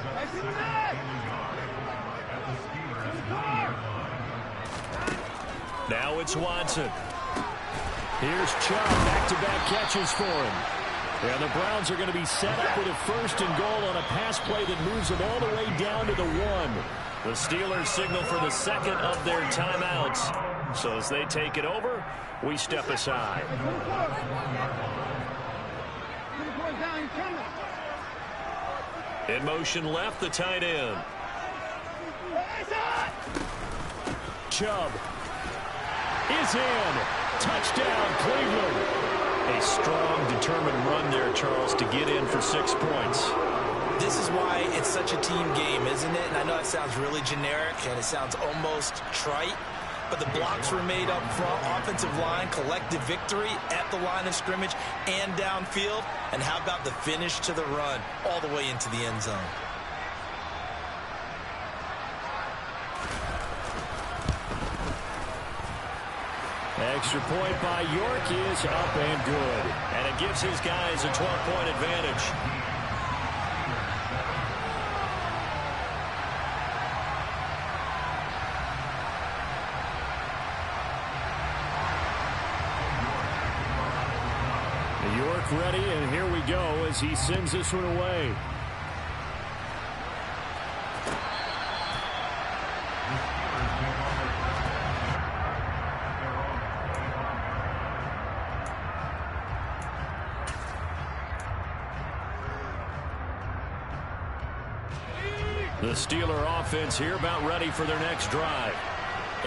Now it's Watson. Here's Chubb. Back-to-back catches for him. And the Browns are going to be set up with a 1st and goal on a pass play that moves them all the way down to the 1. The Steelers signal for the 2nd of their timeouts. So as they take it over, we step aside. In motion left, the tight end. Chubb is in. Touchdown, Cleveland. A strong, determined run there, Charles, to get in for 6 points. This is why it's such a team game, isn't it? And I know it sounds really generic and it sounds almost trite, but the blocks were made up front, offensive line, collective victory at the line of scrimmage and downfield. And how about the finish to the run all the way into the end zone? Extra point by York is up and good. And it gives his guys a 12-point advantage. York ready, and here we go as he sends this one away. The Steeler offense here about ready for their next drive.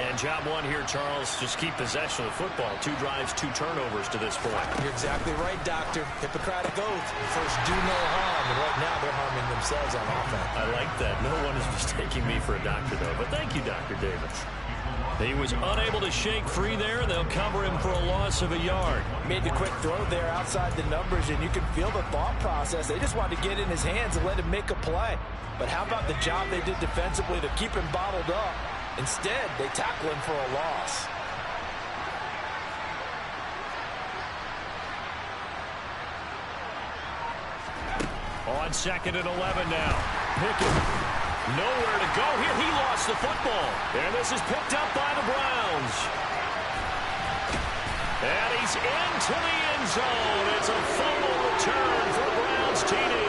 And job one here, Charles, just keep possession of the football. 2 drives, 2 turnovers to this point. You're exactly right, Doctor. Hippocratic oath. First, do no harm. And right now, they're harming themselves on offense. I like that. No one is mistaking me for a doctor, though. But thank you, Dr. Davis. He was unable to shake free there. They'll cover him for a loss of a yard. Made the quick throw there outside the numbers, and you can feel the thought process. They just wanted to get in his hands and let him make a play. But how about the job they did defensively to keep him bottled up? Instead, they tackle him for a loss. On 2nd and 11 now. Pickett. Nowhere to go here. He lost the football. And this is picked up by the Browns. And he's into the end zone. It's a fumble return for Browns TD.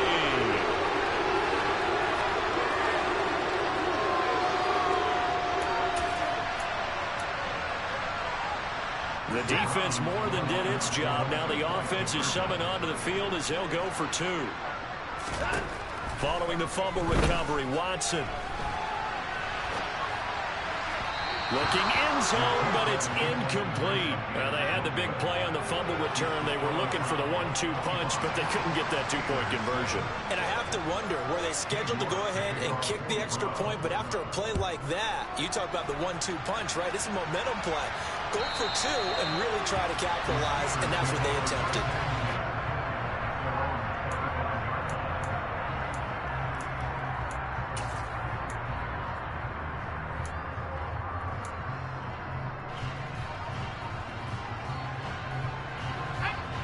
The defense more than did its job. Now the offense is summoned onto the field as they'll go for 2. Following the fumble recovery, Watson. Looking end zone, but it's incomplete. Well, they had the big play on the fumble return. They were looking for the 1-2 punch, but they couldn't get that 2-point conversion. And I have to wonder, were they scheduled to go ahead and kick the extra point? But after a play like that, you talk about the 1-2 punch, right? It's a momentum play. Go for 2 and really try to capitalize, and that's what they attempted.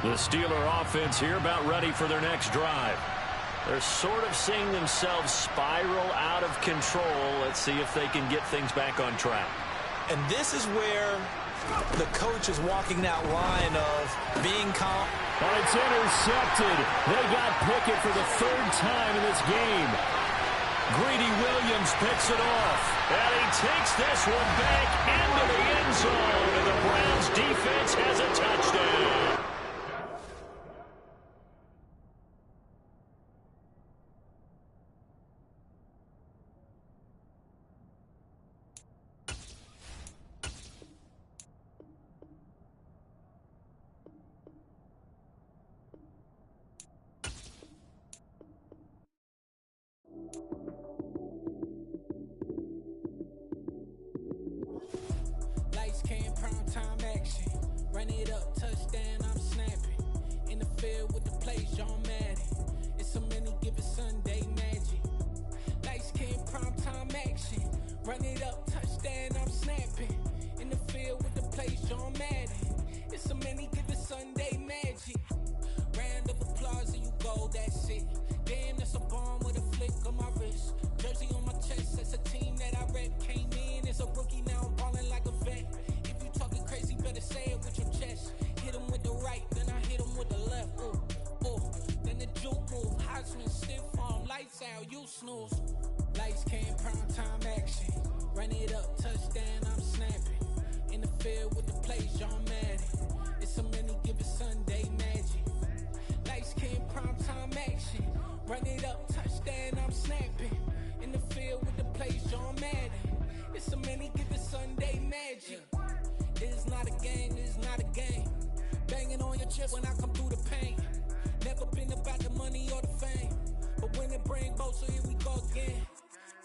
The Steeler offense here about ready for their next drive. They're sort of seeing themselves spiral out of control. Let's see if they can get things back on track. And this is where the coach is walking that line of being calm Oh, it's intercepted. They got Pickett for the third time in this game. Greedy Williams picks it off. And he takes this one back into the end zone. And the Browns defense has a touchdown. Lights, cam, prime time action. Run it up, touchdown, I'm snapping. In the field with the plays, John Madden. It's a many given Sunday magic. Lights, cam, prime time action. Run it up, touchdown, I'm snapping. In the field with the plays, John Madden. It's a many given Sunday magic. Round of applause and you go, that's it. Damn, that's a bomb with a flick on my wrist. Jersey on my chest, that's a team that I rep. Came in as a rookie, now I'm ballin' like a vet. If you talking crazy, better say it with your chest. Hit him with the right, then I hit him with the left. Ooh, ooh, then the juke move. Heisman, stiff arm, lights out, you snooze. Lights, cam, prime time action. Run it up, touchdown, I'm snapping. In the field with the plays, John Madden. It's a many given Sunday magic. Lights, cam, prime time action. Run it up, touchdown, I'm snapping. In the field with the plays, John Madden. It's a many given Sunday magic. It's not a game, it's not a game. Banging on your chest when I come through the pain. Never been about the money or the fame. But when it bring both, so here we go again.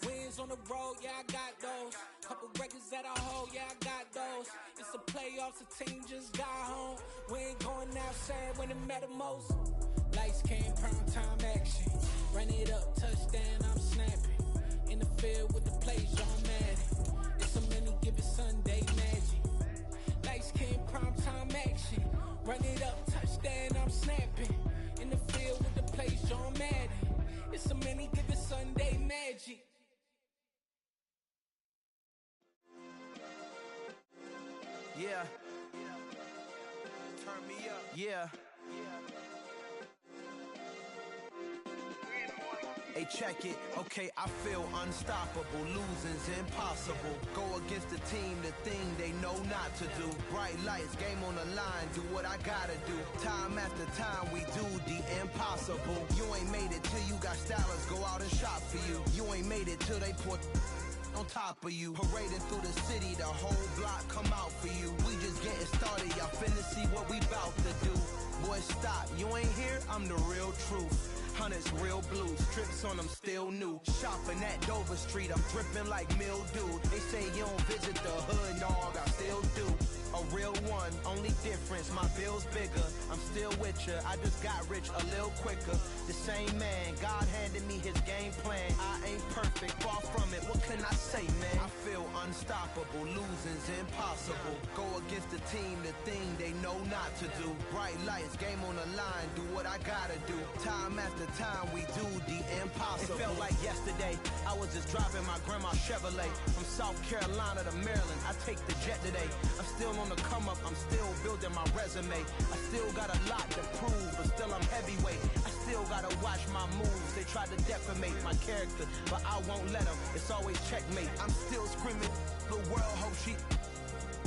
Wins on the road, yeah, I got those. Couple records that I hold, yeah, I got those. It's the playoffs, the team just got home. We ain't going outside when it matter most. Lights, came, prime time action. Run it up, touchdown, I'm snapping. In the field with the plays, John Madden. It's a many given Sunday magic. Lights, came, prime time action. Run it up, touchdown, I'm snapping. In the field with the plays, John Madden. It's a many given Sunday magic. Yeah. Turn me up. Yeah. Hey, check it. Okay, I feel unstoppable. Losing's impossible. Go against the team, the thing they know not to do. Bright lights, game on the line, do what I gotta do. Time after time, we do the impossible. You ain't made it till you got stylists go out and shop for you. You ain't made it till they put on top of you. Parading through the city, the whole block come out for you. We just getting started, y'all finna see what we bout to do. Boy, stop, you ain't here, I'm the real truth. Hunters, real blues, strips on them still new. Shopping at Dover Street, I'm dripping like mildew. They say you don't visit the hood, dog, I still do. A real one, only difference, my bill's bigger. I'm still with ya, I just got rich a little quicker. The same man, God handed me his game plan. I ain't perfect, far from it, what can I say, man? I feel unstoppable, losing's impossible. Go against the team, the thing they know not to do. Bright lights, game on the line, do what I gotta do. Time after time, we do the impossible. It felt like yesterday, I was just driving my grandma's Chevrolet. From South Carolina to Maryland, I take the jet today. I'm still on the come up, I'm still building my resume. I still got a lot to prove, but still I'm heavyweight. I still gotta watch my moves. They try to defamate my character, but I won't let them. It's always checkmate. I'm still screaming, the world hope she.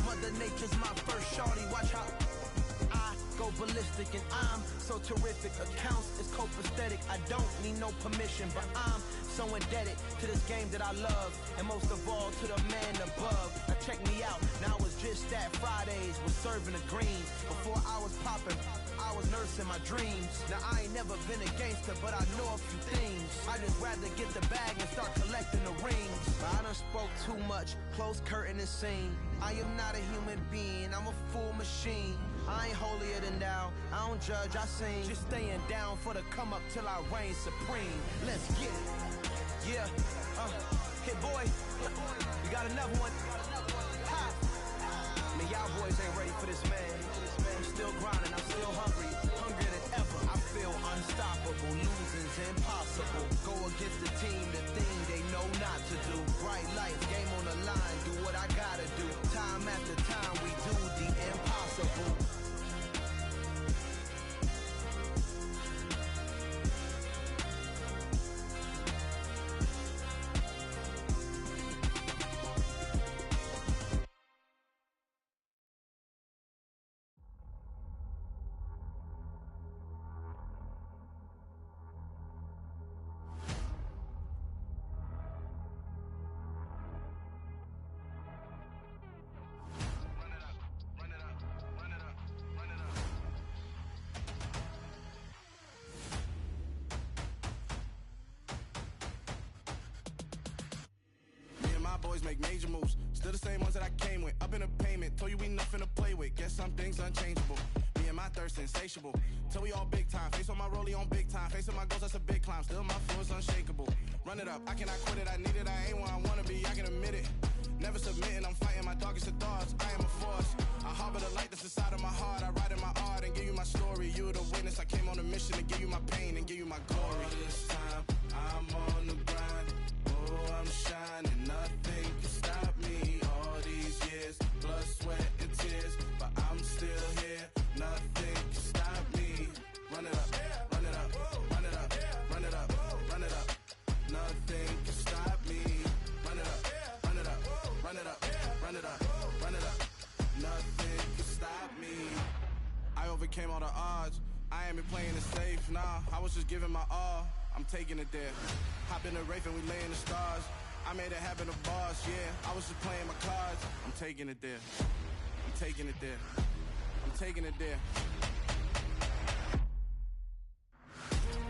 Mother Nature's my first shorty, watch how I go ballistic and I'm so terrific. Accounts is copacetic, I don't need no permission, but I'm so indebted to this game that I love, and most of all to the man above. Now check me out, now it's just that Fridays was serving the greens. Before I was popping, I was nursing my dreams. Now I ain't never been a gangster, but I know a few things. I just rather get the bag and start collecting the rings. But I done spoke too much, close curtain and scene. I am not a human being, I'm a full machine. I ain't holier than thou, I don't judge, I sing. Just staying down for the come up till I reign supreme. Let's get it. Yeah, hit boy, we got another one. Ha. Man, y'all boys ain't ready for this, man. I'm still grinding, I'm still hungry, hungrier than ever. I feel unstoppable, losing's impossible. Go against the team, the thing they know not to do. Bright lights, game on the line, do what I gotta do. Time after time, we do the impossible. boys make major moves. Still the same ones that I came with. Up in the payment, told you we nothing to play with. Guess some things unchangeable. Me and my thirst insatiable. Till we all big time. Face on my rollie on big time. Facing my goals, that's a big climb. Still my flow is unshakable. Run it up, I cannot quit it. I need it, I ain't where I wanna be, I can admit it. Never submitting, I'm fighting my darkest of thoughts. I am a force. I harbor the light that's inside of my heart. I write in my art and give you my story. You the witness, I came on a mission to give you my pain and give you my glory. All this time, I'm on the grind. Oh, I'm shining, nothing can stop me. All these years, blood, sweat, and tears, but I'm still here. Nothing can stop me. Run it up, run it up, run it up, run it up, run it up. Nothing can stop me. Run it up, run it up, run it up, run it up, run it up. Nothing can stop me. I overcame all the odds. I ain't been playing it safe, nah. I was just giving my all. I'm taking it there. Hop in the Wraith and we lay in the stars. I made it happen, the boss, yeah. I was just playing my cards. I'm taking it there. I'm taking it there. I'm taking it there.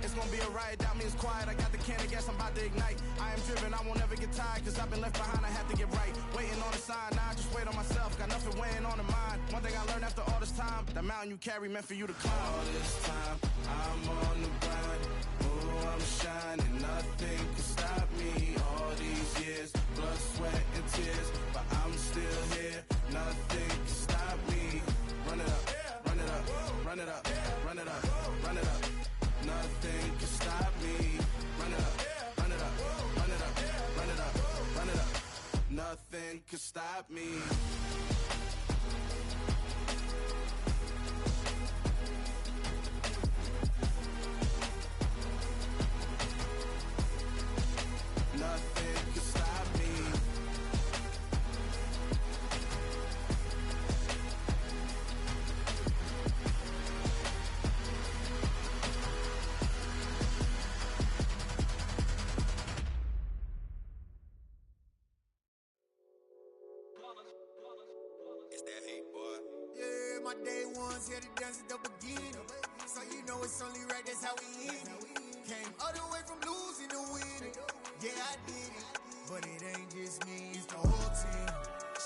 It's gonna be a riot, doubt me it's quiet. I got the can of gas, I'm about to ignite. I am driven, I won't ever get tired, cause I've been left behind, I have to get right. Waiting on the sign, now I just wait on myself. Got nothing weighing on the mind. One thing I learned after all this time, the mountain you carry meant for you to climb. All this time, I'm on the grind. Oh, I'm shining, nothing can stop me. All these years, blood, sweat, and tears, but I'm still here. Nothing can stop me. Run it up, run it up, run it up, run it up, run it up. Nothing can stop me. Run it up, run it up, run it up, run it up, run it up. Nothing can stop me. Nothing can stop me. It's that hate, boy. Yeah, my day ones here to dance at the beginning. So you know it's only right, that's how we end it. Came all the way from losing to winning. Yeah, I did it. But it ain't just me, it's the whole team.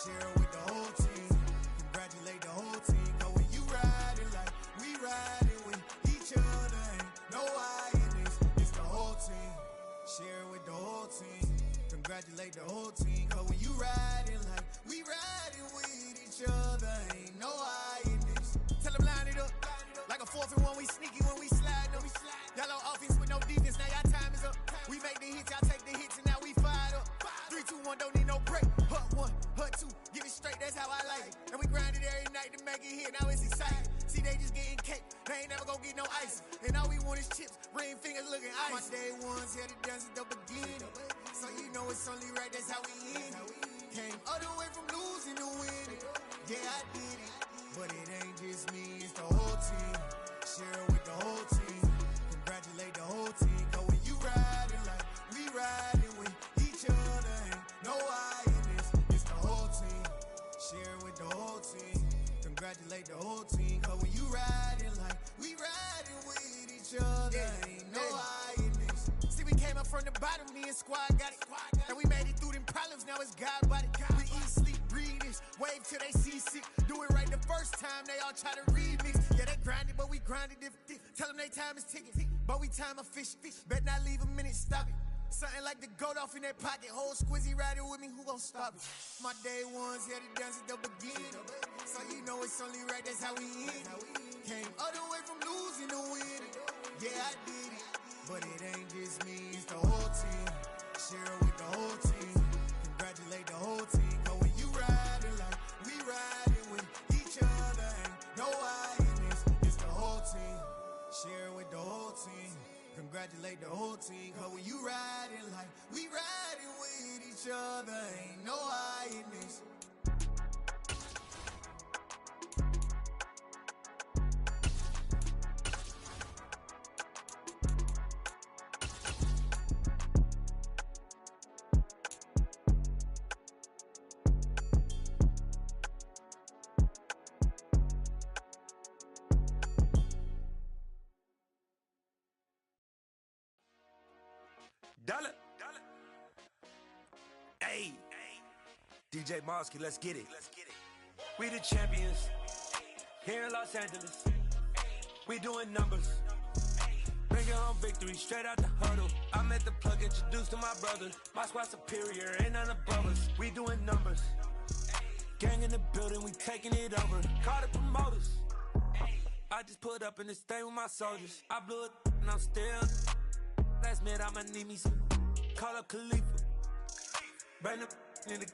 Share it with the whole team. Congratulate the whole team. Cause when you riding like we riding with each other, ain't no I in this. It's the whole team. Share it with the whole team. Congratulate the whole team. Cause when you riding like we riding with each other, ain't no I in this. Tell them line it up. Like a 4th and 1, we sneaky when we slide them. Y'all on offense with no defense, now y'all time is up. We make the hits, y'all take the hits, and now we fired up. 3, 2, 1, don't need no break. Hut 1, hut 2, give it straight, that's how I like it. And we grind it every night to make it hit, now it's exciting. See, they just getting cake, they ain't never gonna get no ice. And all we want is chips, ring fingers looking ice. My day ones here to dance at the beginning. So you know it's only right, that's how we end it. Came all the way from losing to winning. Yeah, I did it. But it ain't just me, it's the whole team. Share it with the whole team. Congratulate the whole team. Cause when you riding like we riding with each other, ain't no I in this. It's the whole team. Share it with the whole team. Congratulate the whole team. Cause when you riding like we riding with each other, ain't no I in this. See, we came up from the bottom, me and squad got it. And we made it through them problems, now it's God body. We eat, sleep, breathe this, wave till they seasick. Do it right the first time, they all try to remix. Yeah, they grinded, but we grinded different. Tell them they time is ticking, but we time a fish. Bet not leave a minute, stop it. Something like the goat off in their pocket. Whole squizzy riding with me, who gon' stop it? My day ones here to dance at the beginning. So you know it's only right, that's how we end it. Came all the way from losing to winning. Yeah, I did it. But it ain't just me, it's the whole team. Share it with the whole team. Congratulate the whole team. Cause when you riding like we riding with each other, ain't no I in this. It's the whole team. Share it with the whole team. Congratulate the whole team. Cause when you riding like we riding with each other, ain't no I in this. Dollar. Hey. DJ Mosky, let's get it. We the champions here in Los Angeles. We doing numbers. Bringing home victory straight out the huddle. I'm at the plug, introduced to my brothers. My squad superior, ain't none above us. We doing numbers. Gang in the building, we taking it over. Call the promoters. I just put up in this thing with my soldiers. I blew it and I'm still. Last minute I'ma need me some. Call up Khalifa. Bring the in the.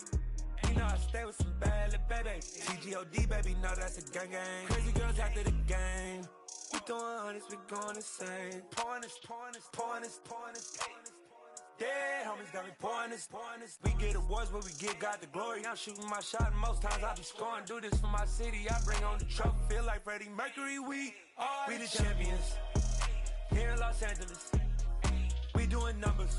You know I stay with some bad little baby. TGOD baby, know that's a gang gang. Crazy girls after the game. We throwing hundreds, we going insane. Pouring this. Dead homies got me pouring this. We get awards, but we give God the glory. I'm shooting my shot, and most times I be scoring. Do this for my city, I bring on the trophy. Feel like Freddie Mercury, we the champions. Here in Los Angeles, we doing numbers.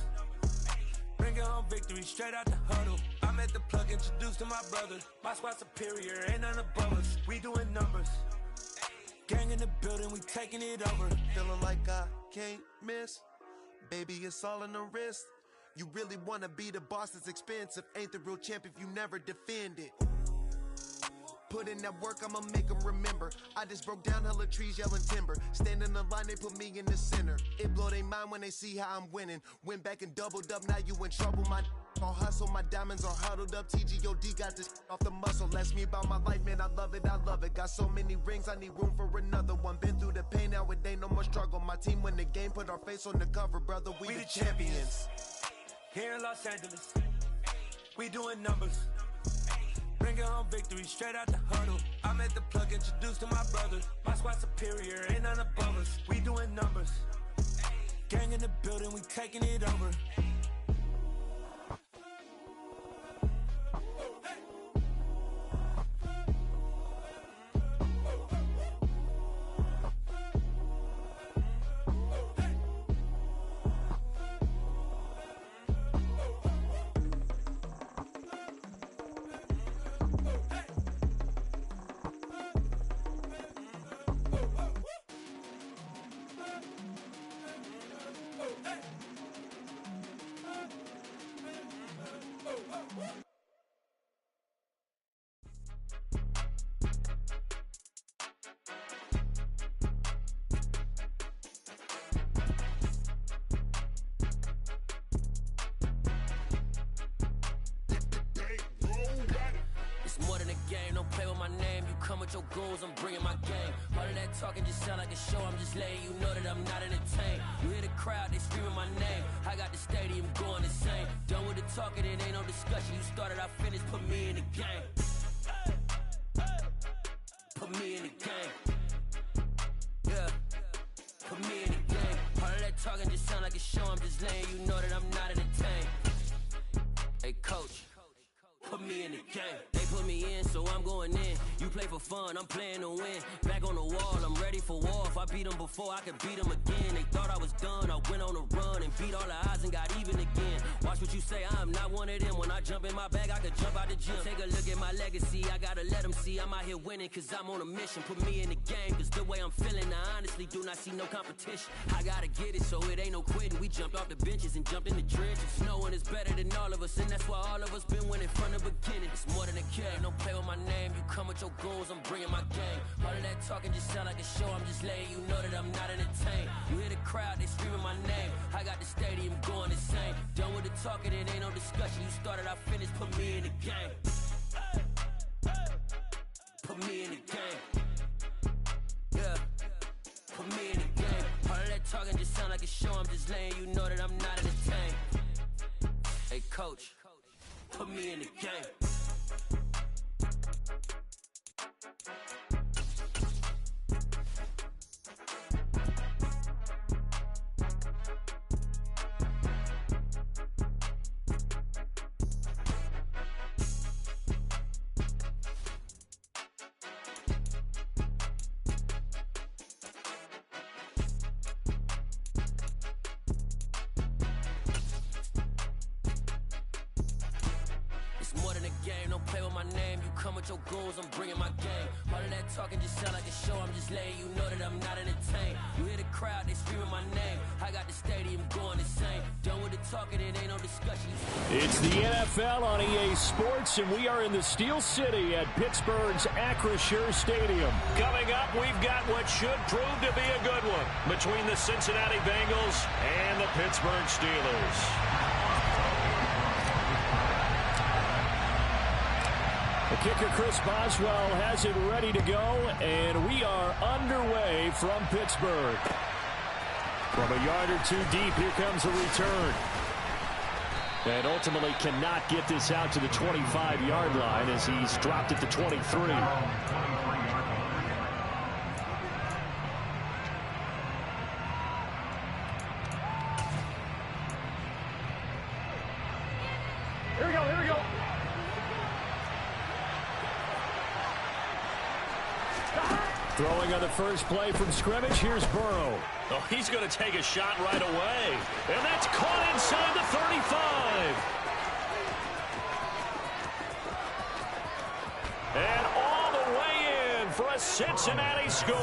Bringing home victory straight out the huddle. I'm at the plug, introduced to my brothers. My squad superior, ain't none above us. We doing numbers. Gang in the building, we taking it over. Feeling like I can't miss. Baby, it's all in the wrist. You really wanna be the boss, it's expensive. Ain't the real champ if you never defend it. Put in that work, I'ma make them remember. I just broke down hella trees, yelling timber. Stand in the line, they put me in the center. It blow their mind when they see how I'm winning. Went back and doubled up, now you in trouble. My all hustle, my diamonds are huddled up. TGOD got this off the muscle. Ask me about my life, man, I love it. Got so many rings, I need room for another one. Been through the pain, now it ain't no more struggle. My team win the game, put our face on the cover, brother. We the champions. Here in Los Angeles, we doing numbers. Bringing home victory straight out the huddle. I'm at the plug, introduced to my brothers. My squad superior, ain't none above us. We doing numbers. Gang in the building, we taking it over. Your goals, I'm bringing my game. All of that talking just sound like a show. I'm just letting you know that I'm not entertained. You hear the crowd, they screaming my name. I got the stadium going insane. Done with the talking, it ain't no discussion. You started, I finished, put me in the game. Put me in the game. Yeah, put me in the game. All of that talking just sound like a show. I'm just letting you know that I'm not entertained. Hey coach, put me in the game. They put me in, so I'm going in. You play for fun, I'm playing to win. Back on the wall, I'm ready for war. If I beat them before, I could beat them again. They thought I was done, I went on a run and beat all the odds and got even again. Watch what you say, I'm not one of them. When I jump in my bag, I could jump out the gym. Take a look at my legacy, I gotta let them see I'm out here winning, cause I'm on a mission. Put me in the game, cause the way I'm feeling, I honestly do not see no competition. I gotta get it, so it ain't no quitting. We jumped off the benches and jumped in the trenches. No one is better than all of us, and that's why all of us been winning from the beginning. It's more than a game, don't play with my name. You come with your goals, I'm bringing my game. All of that talking just sound like a show. I'm just letting you know that I'm not entertained. You hear the crowd, they screaming my name. I got the stadium going insane. Done with the talking, it ain't no discussion. You started, I finished, put me in the game. Put me in the game. Yeah, put me in the game. All of that talking just sound like a show. I'm just letting you know that I'm not entertained. Hey coach, put me in the game. game. Don't play with my name. You come with your goons, I'm bringing my game. All of that talking just sound like a show. I'm just letting you know that I'm not entertained. You hear the crowd, they screaming my name. I got the stadium going insane. Done with the talking, it ain't no discussion. It's the NFL on EA Sports, and we are in the Steel City at Pittsburgh's Acrisure Stadium. Coming up, we've got what should prove to be a good one between the Cincinnati Bengals and the Pittsburgh Steelers. The kicker, Chris Boswell, has it ready to go, and we are underway from Pittsburgh. From a yard or two deep, here comes a return. And ultimately cannot get this out to the 25-yard line as he's dropped at the 23. Throwing on the first play from scrimmage, here's Burrow. Oh, he's going to take a shot right away. And that's caught inside the 35. And all the way in for a Cincinnati score.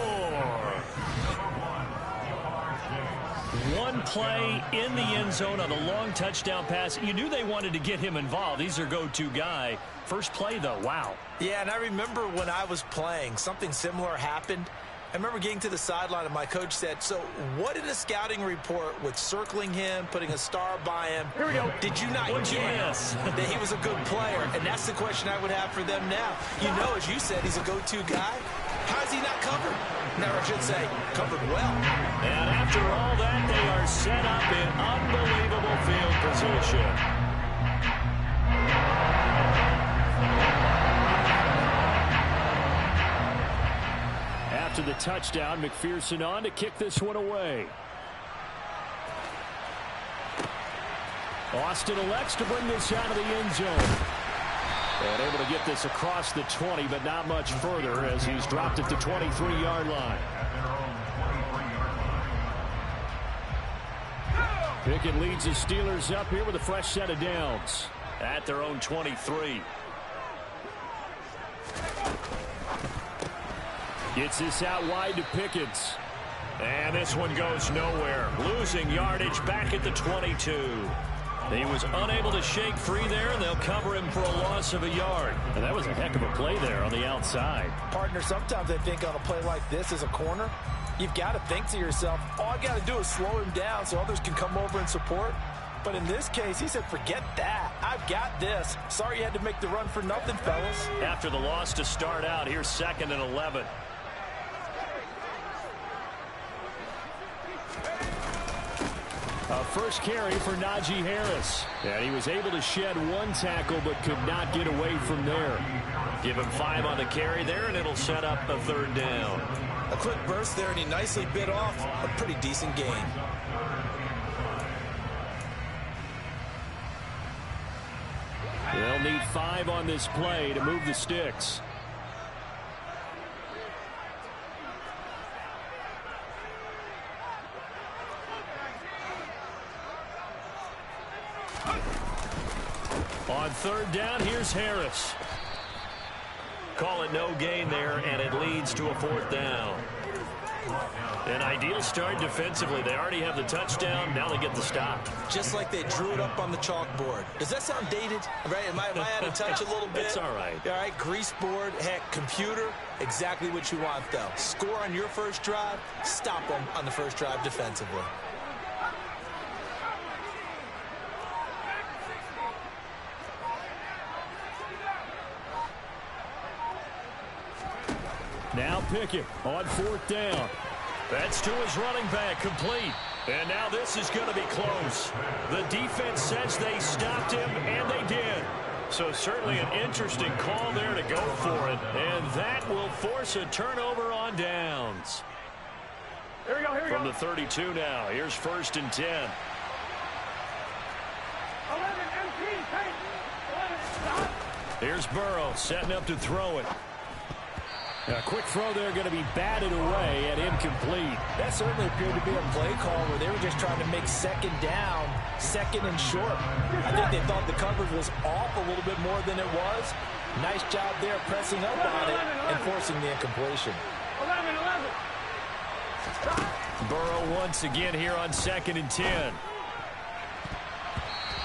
One play in the end zone on a long touchdown pass. You knew they wanted to get him involved. He's their go-to guy. First play, though, wow. Yeah, and I remember when I was playing, something similar happened. I remember getting to the sideline, and my coach said, so what in a scouting report with circling him, putting a star by him, here we go. Did you not guess that he was a good player? And that's the question I would have for them now. You know, as you said, he's a go-to guy. How is he not covered? Now, I should say, covered well. And after all that, they are set up in unbelievable field position. After the touchdown, McPherson on to kick this one away. Austin elects to bring this out of the end zone. And able to get this across the 20, but not much further as he's dropped at the 23-yard line. Pickett leads the Steelers up here with a fresh set of downs at their own 23. Gets this out wide to Pickett. And this one goes nowhere. Losing yardage back at the 22. He was unable to shake free there, and they'll cover him for a loss of a yard. And that was a heck of a play there on the outside. Partner, sometimes I think on a play like this as a corner, you've got to think to yourself, all I got to do is slow him down so others can come over and support. But in this case, he said, forget that. I've got this. Sorry you had to make the run for nothing, fellas. After the loss to start out, here's 2nd and 11. A first carry for Najee Harris. And he was able to shed one tackle but could not get away from there. Give him 5 on the carry there, and it'll set up a 3rd down. A quick burst there, and he nicely bit off a pretty decent gain. They'll need 5 on this play to move the sticks. On 3rd down, here's Harris. Call it no gain there, and it leads to a 4th down. An ideal start defensively. They already have the touchdown. Now they get the stop. Just like they drew it up on the chalkboard. Does that sound dated? Right? Am I out of touch a little bit? It's all right. All right, grease board, heck, computer, exactly what you want, though. Score on your first drive, stop them on the first drive defensively. Now Pickett on 4th down. That's to his running back, complete. And now this is going to be close. The defense says they stopped him, and they did. So certainly an interesting call there to go for it. And that will force a turnover on downs. Here we go, here we go. From the 32 now, here's 1st and 10. 11 MP, take 11, stop. Here's Burrow setting up to throw it. A quick throw there going to be batted away and incomplete. That certainly appeared to be a play call where they were just trying to make second down, second and short. I think they thought the coverage was off a little bit more than it was. Nice job there pressing up on it and forcing the incompletion. 11. Burrow once again here on 2nd and 10.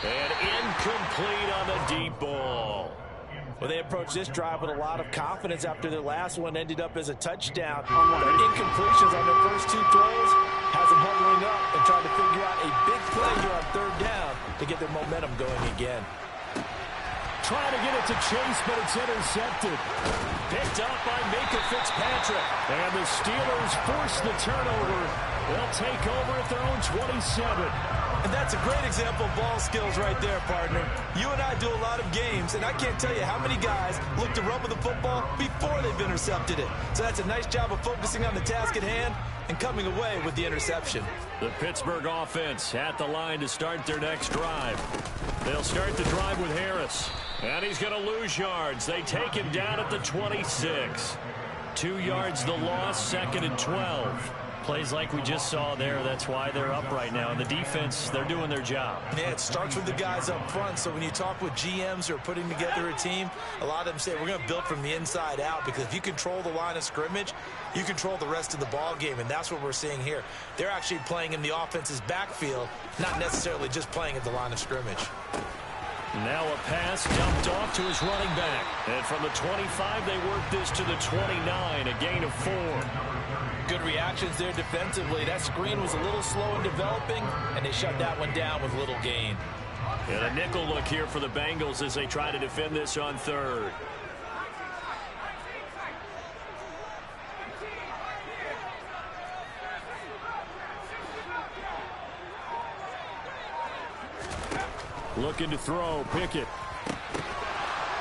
And incomplete on the deep ball. Well, they approached this drive with a lot of confidence after their last one ended up as a touchdown. Their incompletions on their first 2 throws has them huddling up and trying to figure out a big play here on 3rd down to get their momentum going again. Trying to get it to Chase, but it's intercepted. Picked up by Minkah Fitzpatrick. And the Steelers force the turnover. They'll take over at their own 27. And that's a great example of ball skills right there, partner. You and I do a lot of games, and I can't tell you how many guys look to run with the football before they've intercepted it. So that's a nice job of focusing on the task at hand and coming away with the interception. The Pittsburgh offense at the line to start their next drive. They'll start the drive with Harris. And he's going to lose yards. They take him down at the 26. 2 yards the loss, 2nd and 12. Plays like we just saw there. That's why they're up right now. And the defense, they're doing their job. Yeah, it starts with the guys up front. So when you talk with GMs who are putting together a team, a lot of them say we're going to build from the inside out, because if you control the line of scrimmage, you control the rest of the ball game, and that's what we're seeing here. They're actually playing in the offense's backfield, not necessarily just playing at the line of scrimmage. Now a pass dumped off to his running back. And from the 25, they work this to the 29, a gain of 4. Good reactions there defensively. That screen was a little slow in developing, and they shut that one down with little gain. And a nickel look here for the Bengals as they try to defend this on 3rd. Looking to throw, Pickett.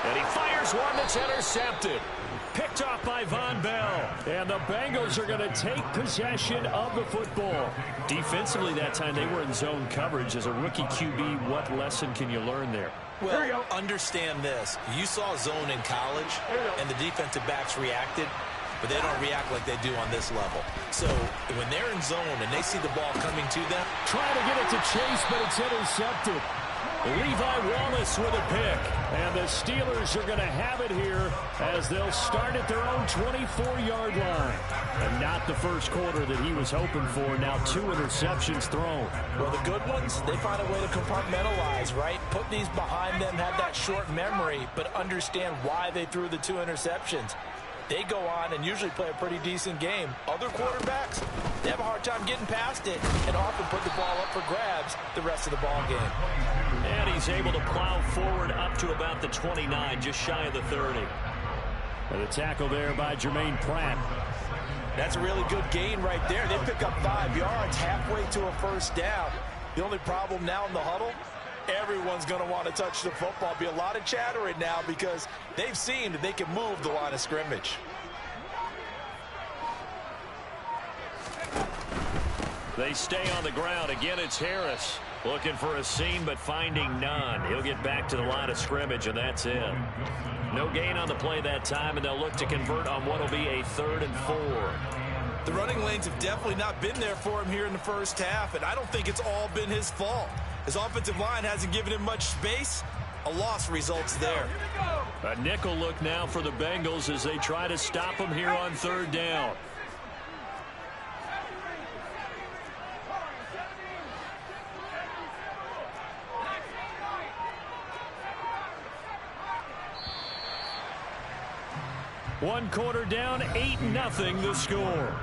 And he fires one that's intercepted. Picked off by Von Bell. And the Bengals are going to take possession of the football. Defensively that time, they were in zone coverage. As a rookie QB, what lesson can you learn there? Well, understand this. You saw zone in college, and the defensive backs reacted, but they don't react like they do on this level. So when they're in zone and they see the ball coming to them, trying to get it to Chase, but it's intercepted. Levi Wallace with a pick. And the Steelers are going to have it here as they'll start at their own 24-yard line. And not the first quarter that he was hoping for. Now 2 interceptions thrown. Well, the good ones, they find a way to compartmentalize, right? Put these behind them, have that short memory, but understand why they threw the 2 interceptions. They go on and usually play a pretty decent game. Other quarterbacks, they have a hard time getting past it and often put the ball up for grabs the rest of the ball game. And he's able to plow forward up to about the 29, just shy of the 30. And the tackle there by Jermaine Pratt. That's a really good gain right there. They pick up 5 yards halfway to a first down. The only problem now in the huddle, everyone's going to want to touch the football. Be a lot of chattering now because they've seen that they can move the line of scrimmage. They stay on the ground. Again, it's Harris looking for a seam, but finding none. He'll get back to the line of scrimmage, and that's it. No gain on the play that time, and they'll look to convert on what will be a 3rd and 4. The running lanes have definitely not been there for him here in the first half, and I don't think it's all been his fault. His offensive line hasn't given him much space. A loss results there. A nickel look now for the Bengals as they try to stop him here on 3rd down. One quarter down, 8-0 the score.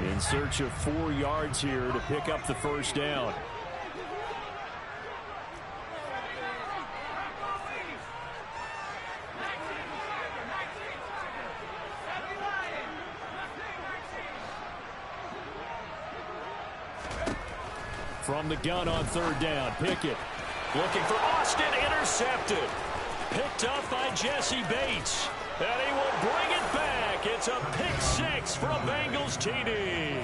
In search of 4 yards here to pick up the first down. From the gun on 3rd down, Pickett looking for Austin, intercepted. Picked up by Jesse Bates, and he will bring it back. It's a pick six for a Bengals TD.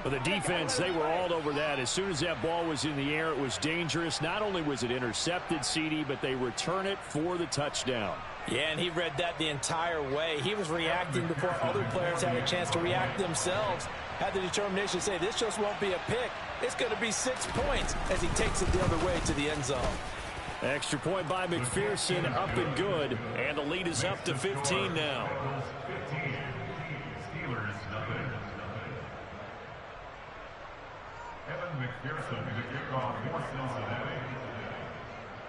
For the defense, they were all over that. As soon as that ball was in the air, it was dangerous. Not only was it intercepted, CD, but they return it for the touchdown. Yeah, and he read that the entire way. He was reacting before other players had a chance to react themselves. Had the determination to say, this just won't be a pick. It's going to be 6 points as he takes it the other way to the end zone. Extra point by McPherson, up and good. And the lead is up to 15 now.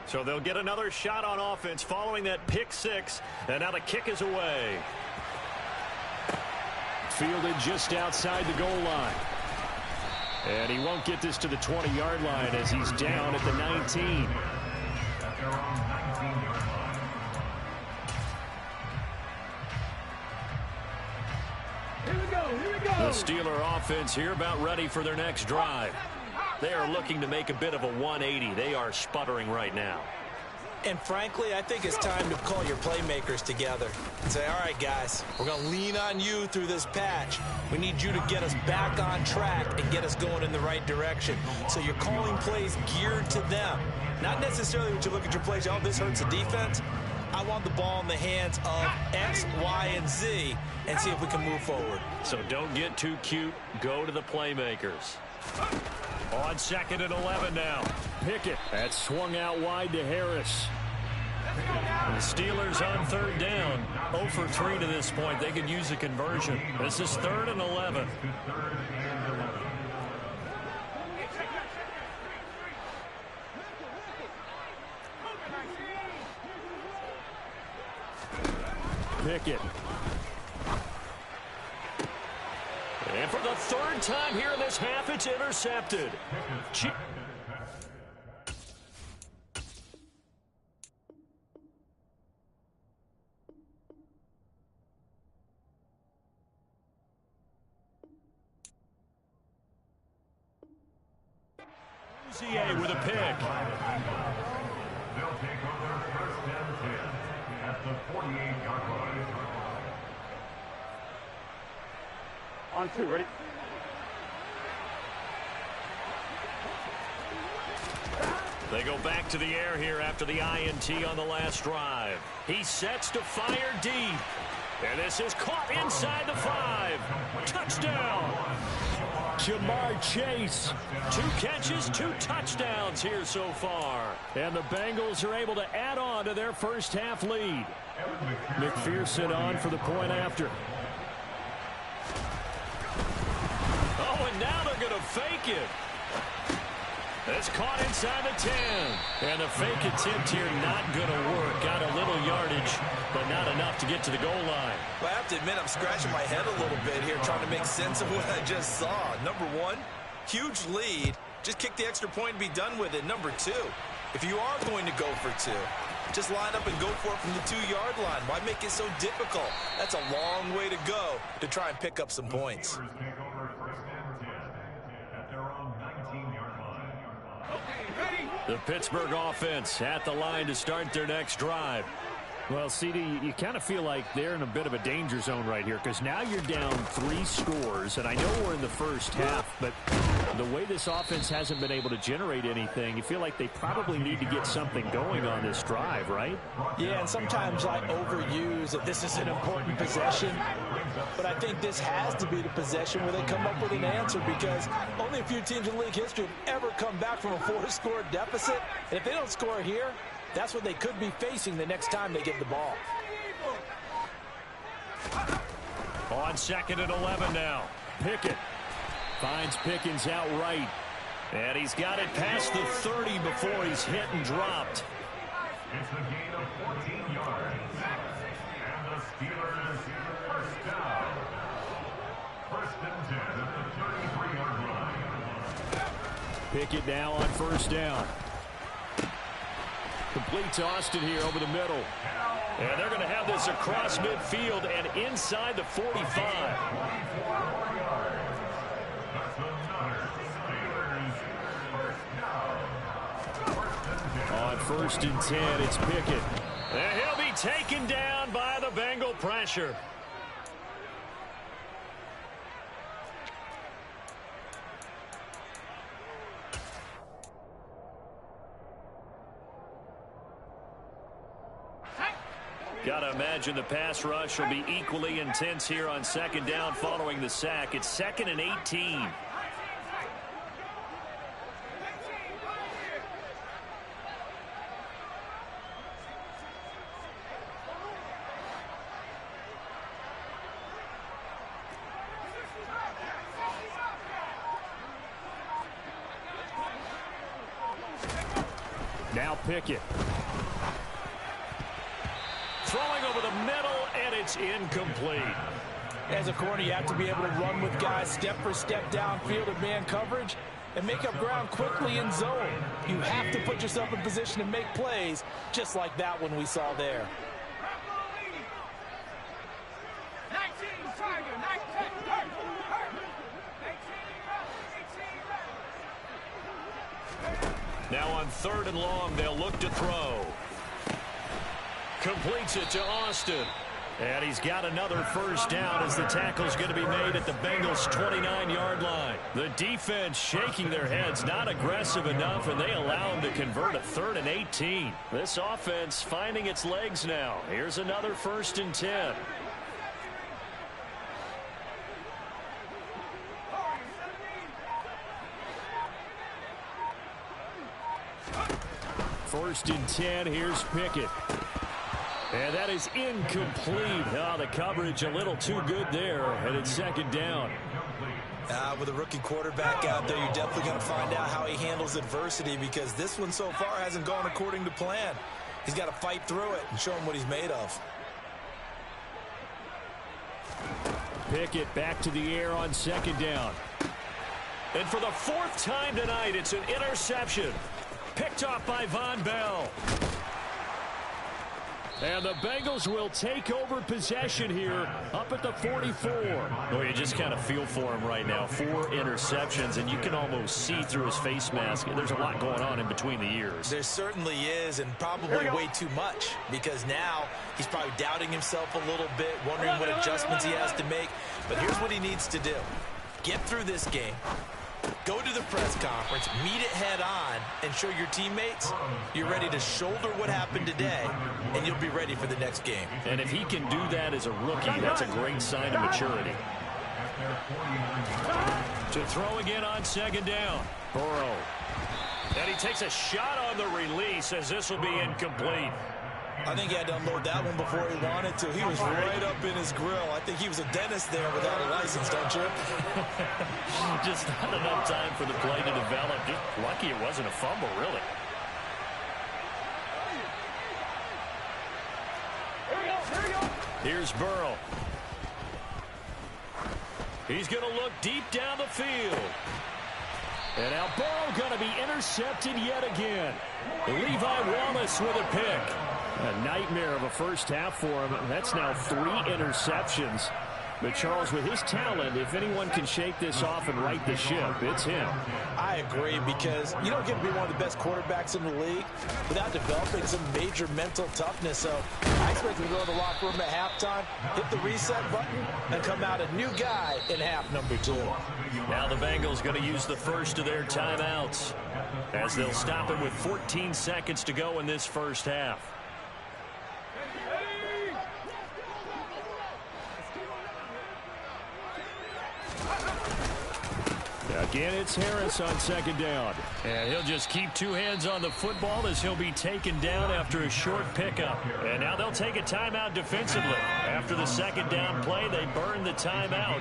So they'll get another shot on offense following that pick six. And now the kick is away. Fielded just outside the goal line. And he won't get this to the 20-yard line as he's down at the 19. The Steeler offense here about ready for their next drive. They are looking to make a bit of a 180. They are sputtering right now. And frankly, I think it's time to call your playmakers together and say, all right, guys, we're going to lean on you through this patch. We need you to get us back on track and get us going in the right direction. So you're calling plays geared to them. Not necessarily when you look at your plays, oh, this hurts the defense. I want the ball in the hands of X, Y, and Z and see if we can move forward. So don't get too cute. Go to the playmakers. On 2nd and 11 now. Pickett. That's swung out wide to Harris. The Steelers on 3rd down. 0 for 3 to this point. They could use a conversion. This is 3rd and 11. Pickett. And for the 3rd time here in this half, it's intercepted. Uzier with a pick. They'll take over 1st and 10 at the 48-yard line. On 2, ready? They go back to the air here after the INT on the last drive. He sets to fire deep. And this is caught inside the 5. Touchdown. Jamar Chase. 2 catches, 2 touchdowns here so far. And the Bengals are able to add on to their first half lead. McPherson on for the point after. Oh, and now they're going to fake it. It's caught inside the 10. And the fake attempt here not going to work. Got a little yardage, but not enough to get to the goal line. Well, I have to admit, I'm scratching my head a little bit here trying to make sense of what I just saw. Number 1, huge lead. Just kick the extra point and be done with it. Number 2, if you are going to go for 2, just line up and go for it from the 2-yard line. Why make it so difficult? That's a long way to go to try and pick up some points. The Pittsburgh offense at the line to start their next drive. Well, CD, you kind of feel like they're in a bit of a danger zone right here because now you're down 3 scores, and I know we're in the first half, but the way this offense hasn't been able to generate anything, you feel like they probably need to get something going on this drive, right? Yeah, and sometimes I overuse that this is an important possession, but I think this has to be the possession where they come up with an answer because only a few teams in league history have ever come back from a 4-score deficit, and if they don't score here, that's what they could be facing the next time they get the ball. On 2nd and 11 now. Pickett finds Pickens outright. And he's got it past the 30 before he's hit and dropped. It's a gain of 14 yards. And the Steelers first down. 1st and 10 at the 33-yard line. Pickett now on 1st down. Complete to Austin here over the middle. And they're going to have this across midfield and inside the 45. On 1st and 10, it's Pickett. And he'll be taken down by the Bengal pressure. Gotta imagine the pass rush will be equally intense here on second down following the sack. It's 2nd and 18. Now Pickett. Throwing over the middle, and it's incomplete. As a corner, you have to be able to run with guys step for step downfield in man coverage and make up ground quickly in zone. You have to put yourself in position to make plays, just like that one we saw there. Now on 3rd and long, they'll look to throw. Completes it to Austin. And he's got another first down as the tackle's going to be made at the Bengals' 29-yard line. The defense shaking their heads, not aggressive enough, and they allow him to convert a 3rd and 18. This offense finding its legs now. Here's another 1st and 10. First and 10, here's Pickett. And that is incomplete. Oh, the coverage a little too good there, and it's 2nd down. With a rookie quarterback out there, you're definitely going to find out how he handles adversity, because this one so far hasn't gone according to plan. He's got to fight through it and show him what he's made of. Pickett back to the air on 2nd down. And for the 4th time tonight, it's an interception. Picked off by Von Bell. And the Bengals will take over possession here up at the 44. Well, you just kind of feel for him right now. 4 interceptions, and you can almost see through his face mask. There's a lot going on in between the ears. There certainly is, and probably way too much, because now he's probably doubting himself a little bit, wondering what adjustments he has to make. But here's what he needs to do. Get through this game. Go to the press conference, meet it head on, and show your teammates you're ready to shoulder what happened today, and you'll be ready for the next game. And if he can do that as a rookie, that's a great sign of maturity. To throw again on 2nd down. Burrow. And he takes a shot on the release, as this will be incomplete. I think he had to unload that one before he wanted to. He was right up in his grill. I think he was a dentist there without a license, don't you? Just not enough time for the play to develop. Just lucky it wasn't a fumble, really. Here's Burrow. He's going to look deep down the field. And now Burrow going to be intercepted yet again. Levi Wallace with a pick. A nightmare of a first half for him. That's now 3 interceptions. But Charles, with his talent, if anyone can shake this off and right the ship, it's him. I agree, because you don't get to be one of the best quarterbacks in the league without developing some major mental toughness. So I expect him to go to the locker room at halftime, hit the reset button, and come out a new guy in half number 2. Now the Bengals going to use the first of their timeouts, as they'll stop it with 14 seconds to go in this first half. Again, it's Harris on 2nd down. And he'll just keep 2 hands on the football as he'll be taken down after a short pickup. And now they'll take a timeout defensively. After the 2nd down play, they burn the timeout,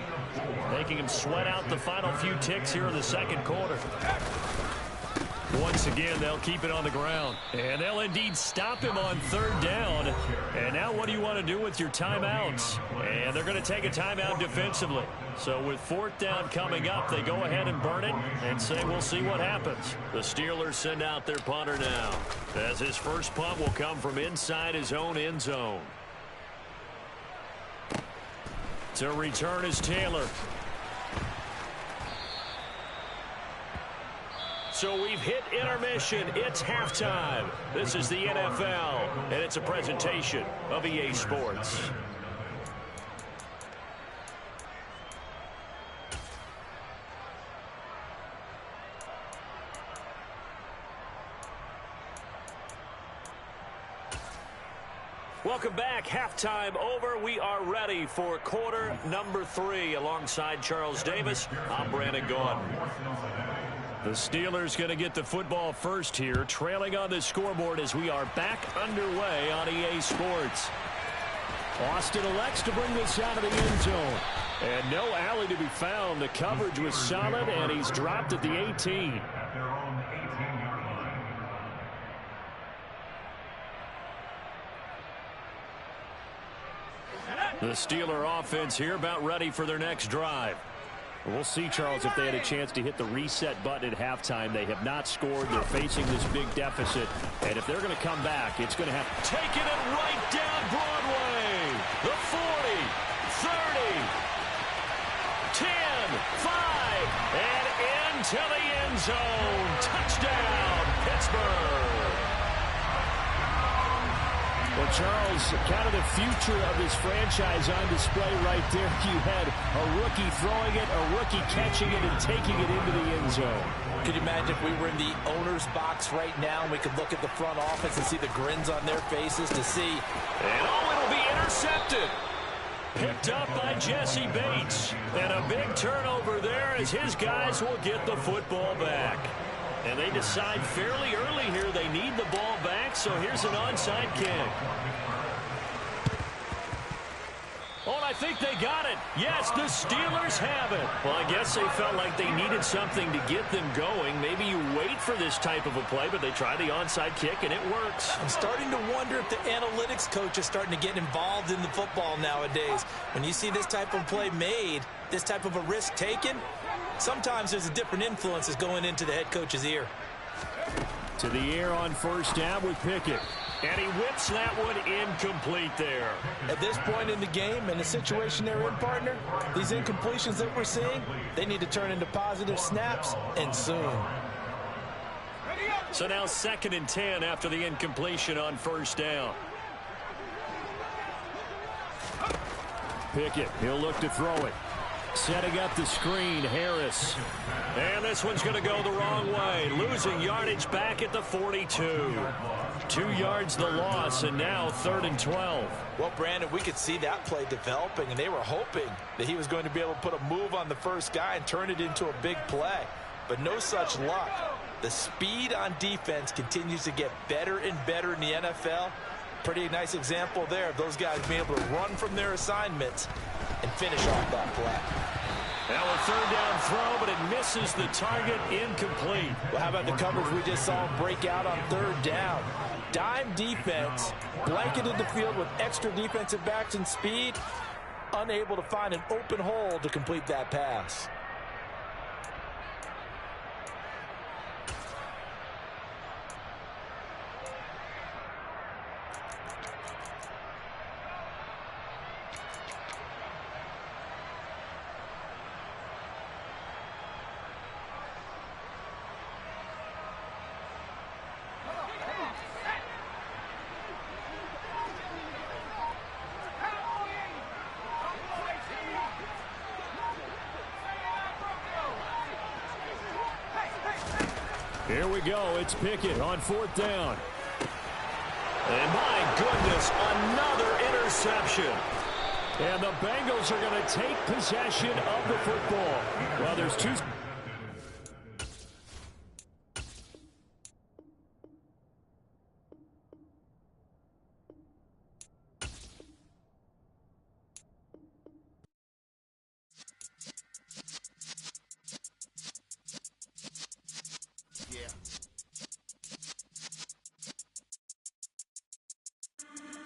making him sweat out the final few ticks here in the 2nd quarter. Once again, they'll keep it on the ground. And they'll indeed stop him on 3rd down. And now what do you want to do with your timeouts? And they're going to take a timeout defensively. So with 4th down coming up, they go ahead and burn it and say we'll see what happens. The Steelers send out their punter now, as his first punt will come from inside his own end zone. To return is Taylor. So we've hit intermission. It's halftime. This is the NFL, and it's a presentation of EA Sports. Welcome back. Halftime over. We are ready for quarter number 3. Alongside Charles Davis, I'm Brandon Gaudin. The Steelers going to get the football first here, trailing on the scoreboard as we are back underway on EA Sports. Austin elects to bring this out of the end zone. And no alley to be found. The coverage was solid, and he's dropped at the 18. The Steeler offense here about ready for their next drive. We'll see, Charles, if they had a chance to hit the reset button at halftime. They have not scored. They're facing this big deficit. And if they're going to come back, it's going to have taken it right down Broadway. The 40, 30, 10, 5, and into the end zone. Touchdown, Pittsburgh. Well, Charles, kind of the future of this franchise on display right there. You had a rookie throwing it, a rookie catching it, and taking it into the end zone. Could you imagine if we were in the owner's box right now and we could look at the front office and see the grins on their faces to see. And it'll be intercepted. Picked up by Jesse Bates. And a big turnover there as his guys will get the football back. And they decide fairly early here they need the ball back, so here's an onside kick. Oh, and I think they got it. Yes, the Steelers have it. Well, I guess they felt like they needed something to get them going. Maybe you wait for this type of a play, but they try the onside kick, and it works. I'm starting to wonder if the analytics coach is starting to get involved in the football nowadays. When you see this type of play made, this type of a risk taken, sometimes there's a different influence that's going into the head coach's ear. To the air on first down with Pickett. And he whips that one incomplete there. At this point in the game and the situation they're in, partner, these incompletions that we're seeing, they need to turn into positive snaps, and soon. So now 2nd and 10 after the incompletion on first down. Pickett, he'll look to throw it. Setting up the screen, Harris. And this one's going to go the wrong way. Losing yardage back at the 42. 2 yards the loss, and now 3rd and 12. Well, Brandon, we could see that play developing, and they were hoping that he was going to be able to put a move on the first guy and turn it into a big play. But no such luck. The speed on defense continues to get better and better in the NFL. Pretty nice example there of those guys being able to run from their assignments and finish off that play. Now a 3rd down throw, but it misses the target, incomplete. Well, how about the coverage we just saw him break out on 3rd down? Dime defense, blanketed the field with extra defensive backs and speed, unable to find an open hole to complete that pass. Here we go. It's Pickett on 4th down. And my goodness, another interception. And the Bengals are going to take possession of the football. Well, there's 2...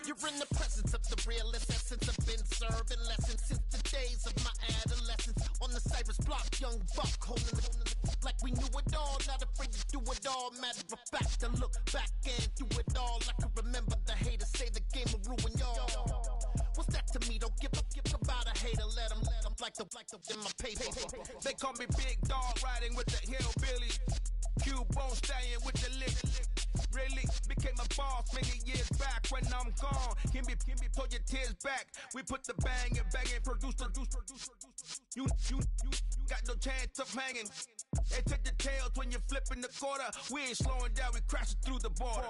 You're in the presence of the realest essence. I've been serving lessons since the days of my adolescence. On the Cypress block, young buck holding it like we knew it all. Not afraid to do it all. Matter of fact, I look back and do it all. I can remember the haters say the game will ruin y'all. What's that to me? Don't give about a hater. Let them like the in my paper. They call me Big Dog, riding with the hillbillies. Q-Bone stallion with the lick. Really became a boss many years back. When I'm gone, can be pull your tears back. We put the bang and produce. You got no chance of hanging. They take the tails when you're flipping the quarter. We ain't slowing down, we crashing through the border.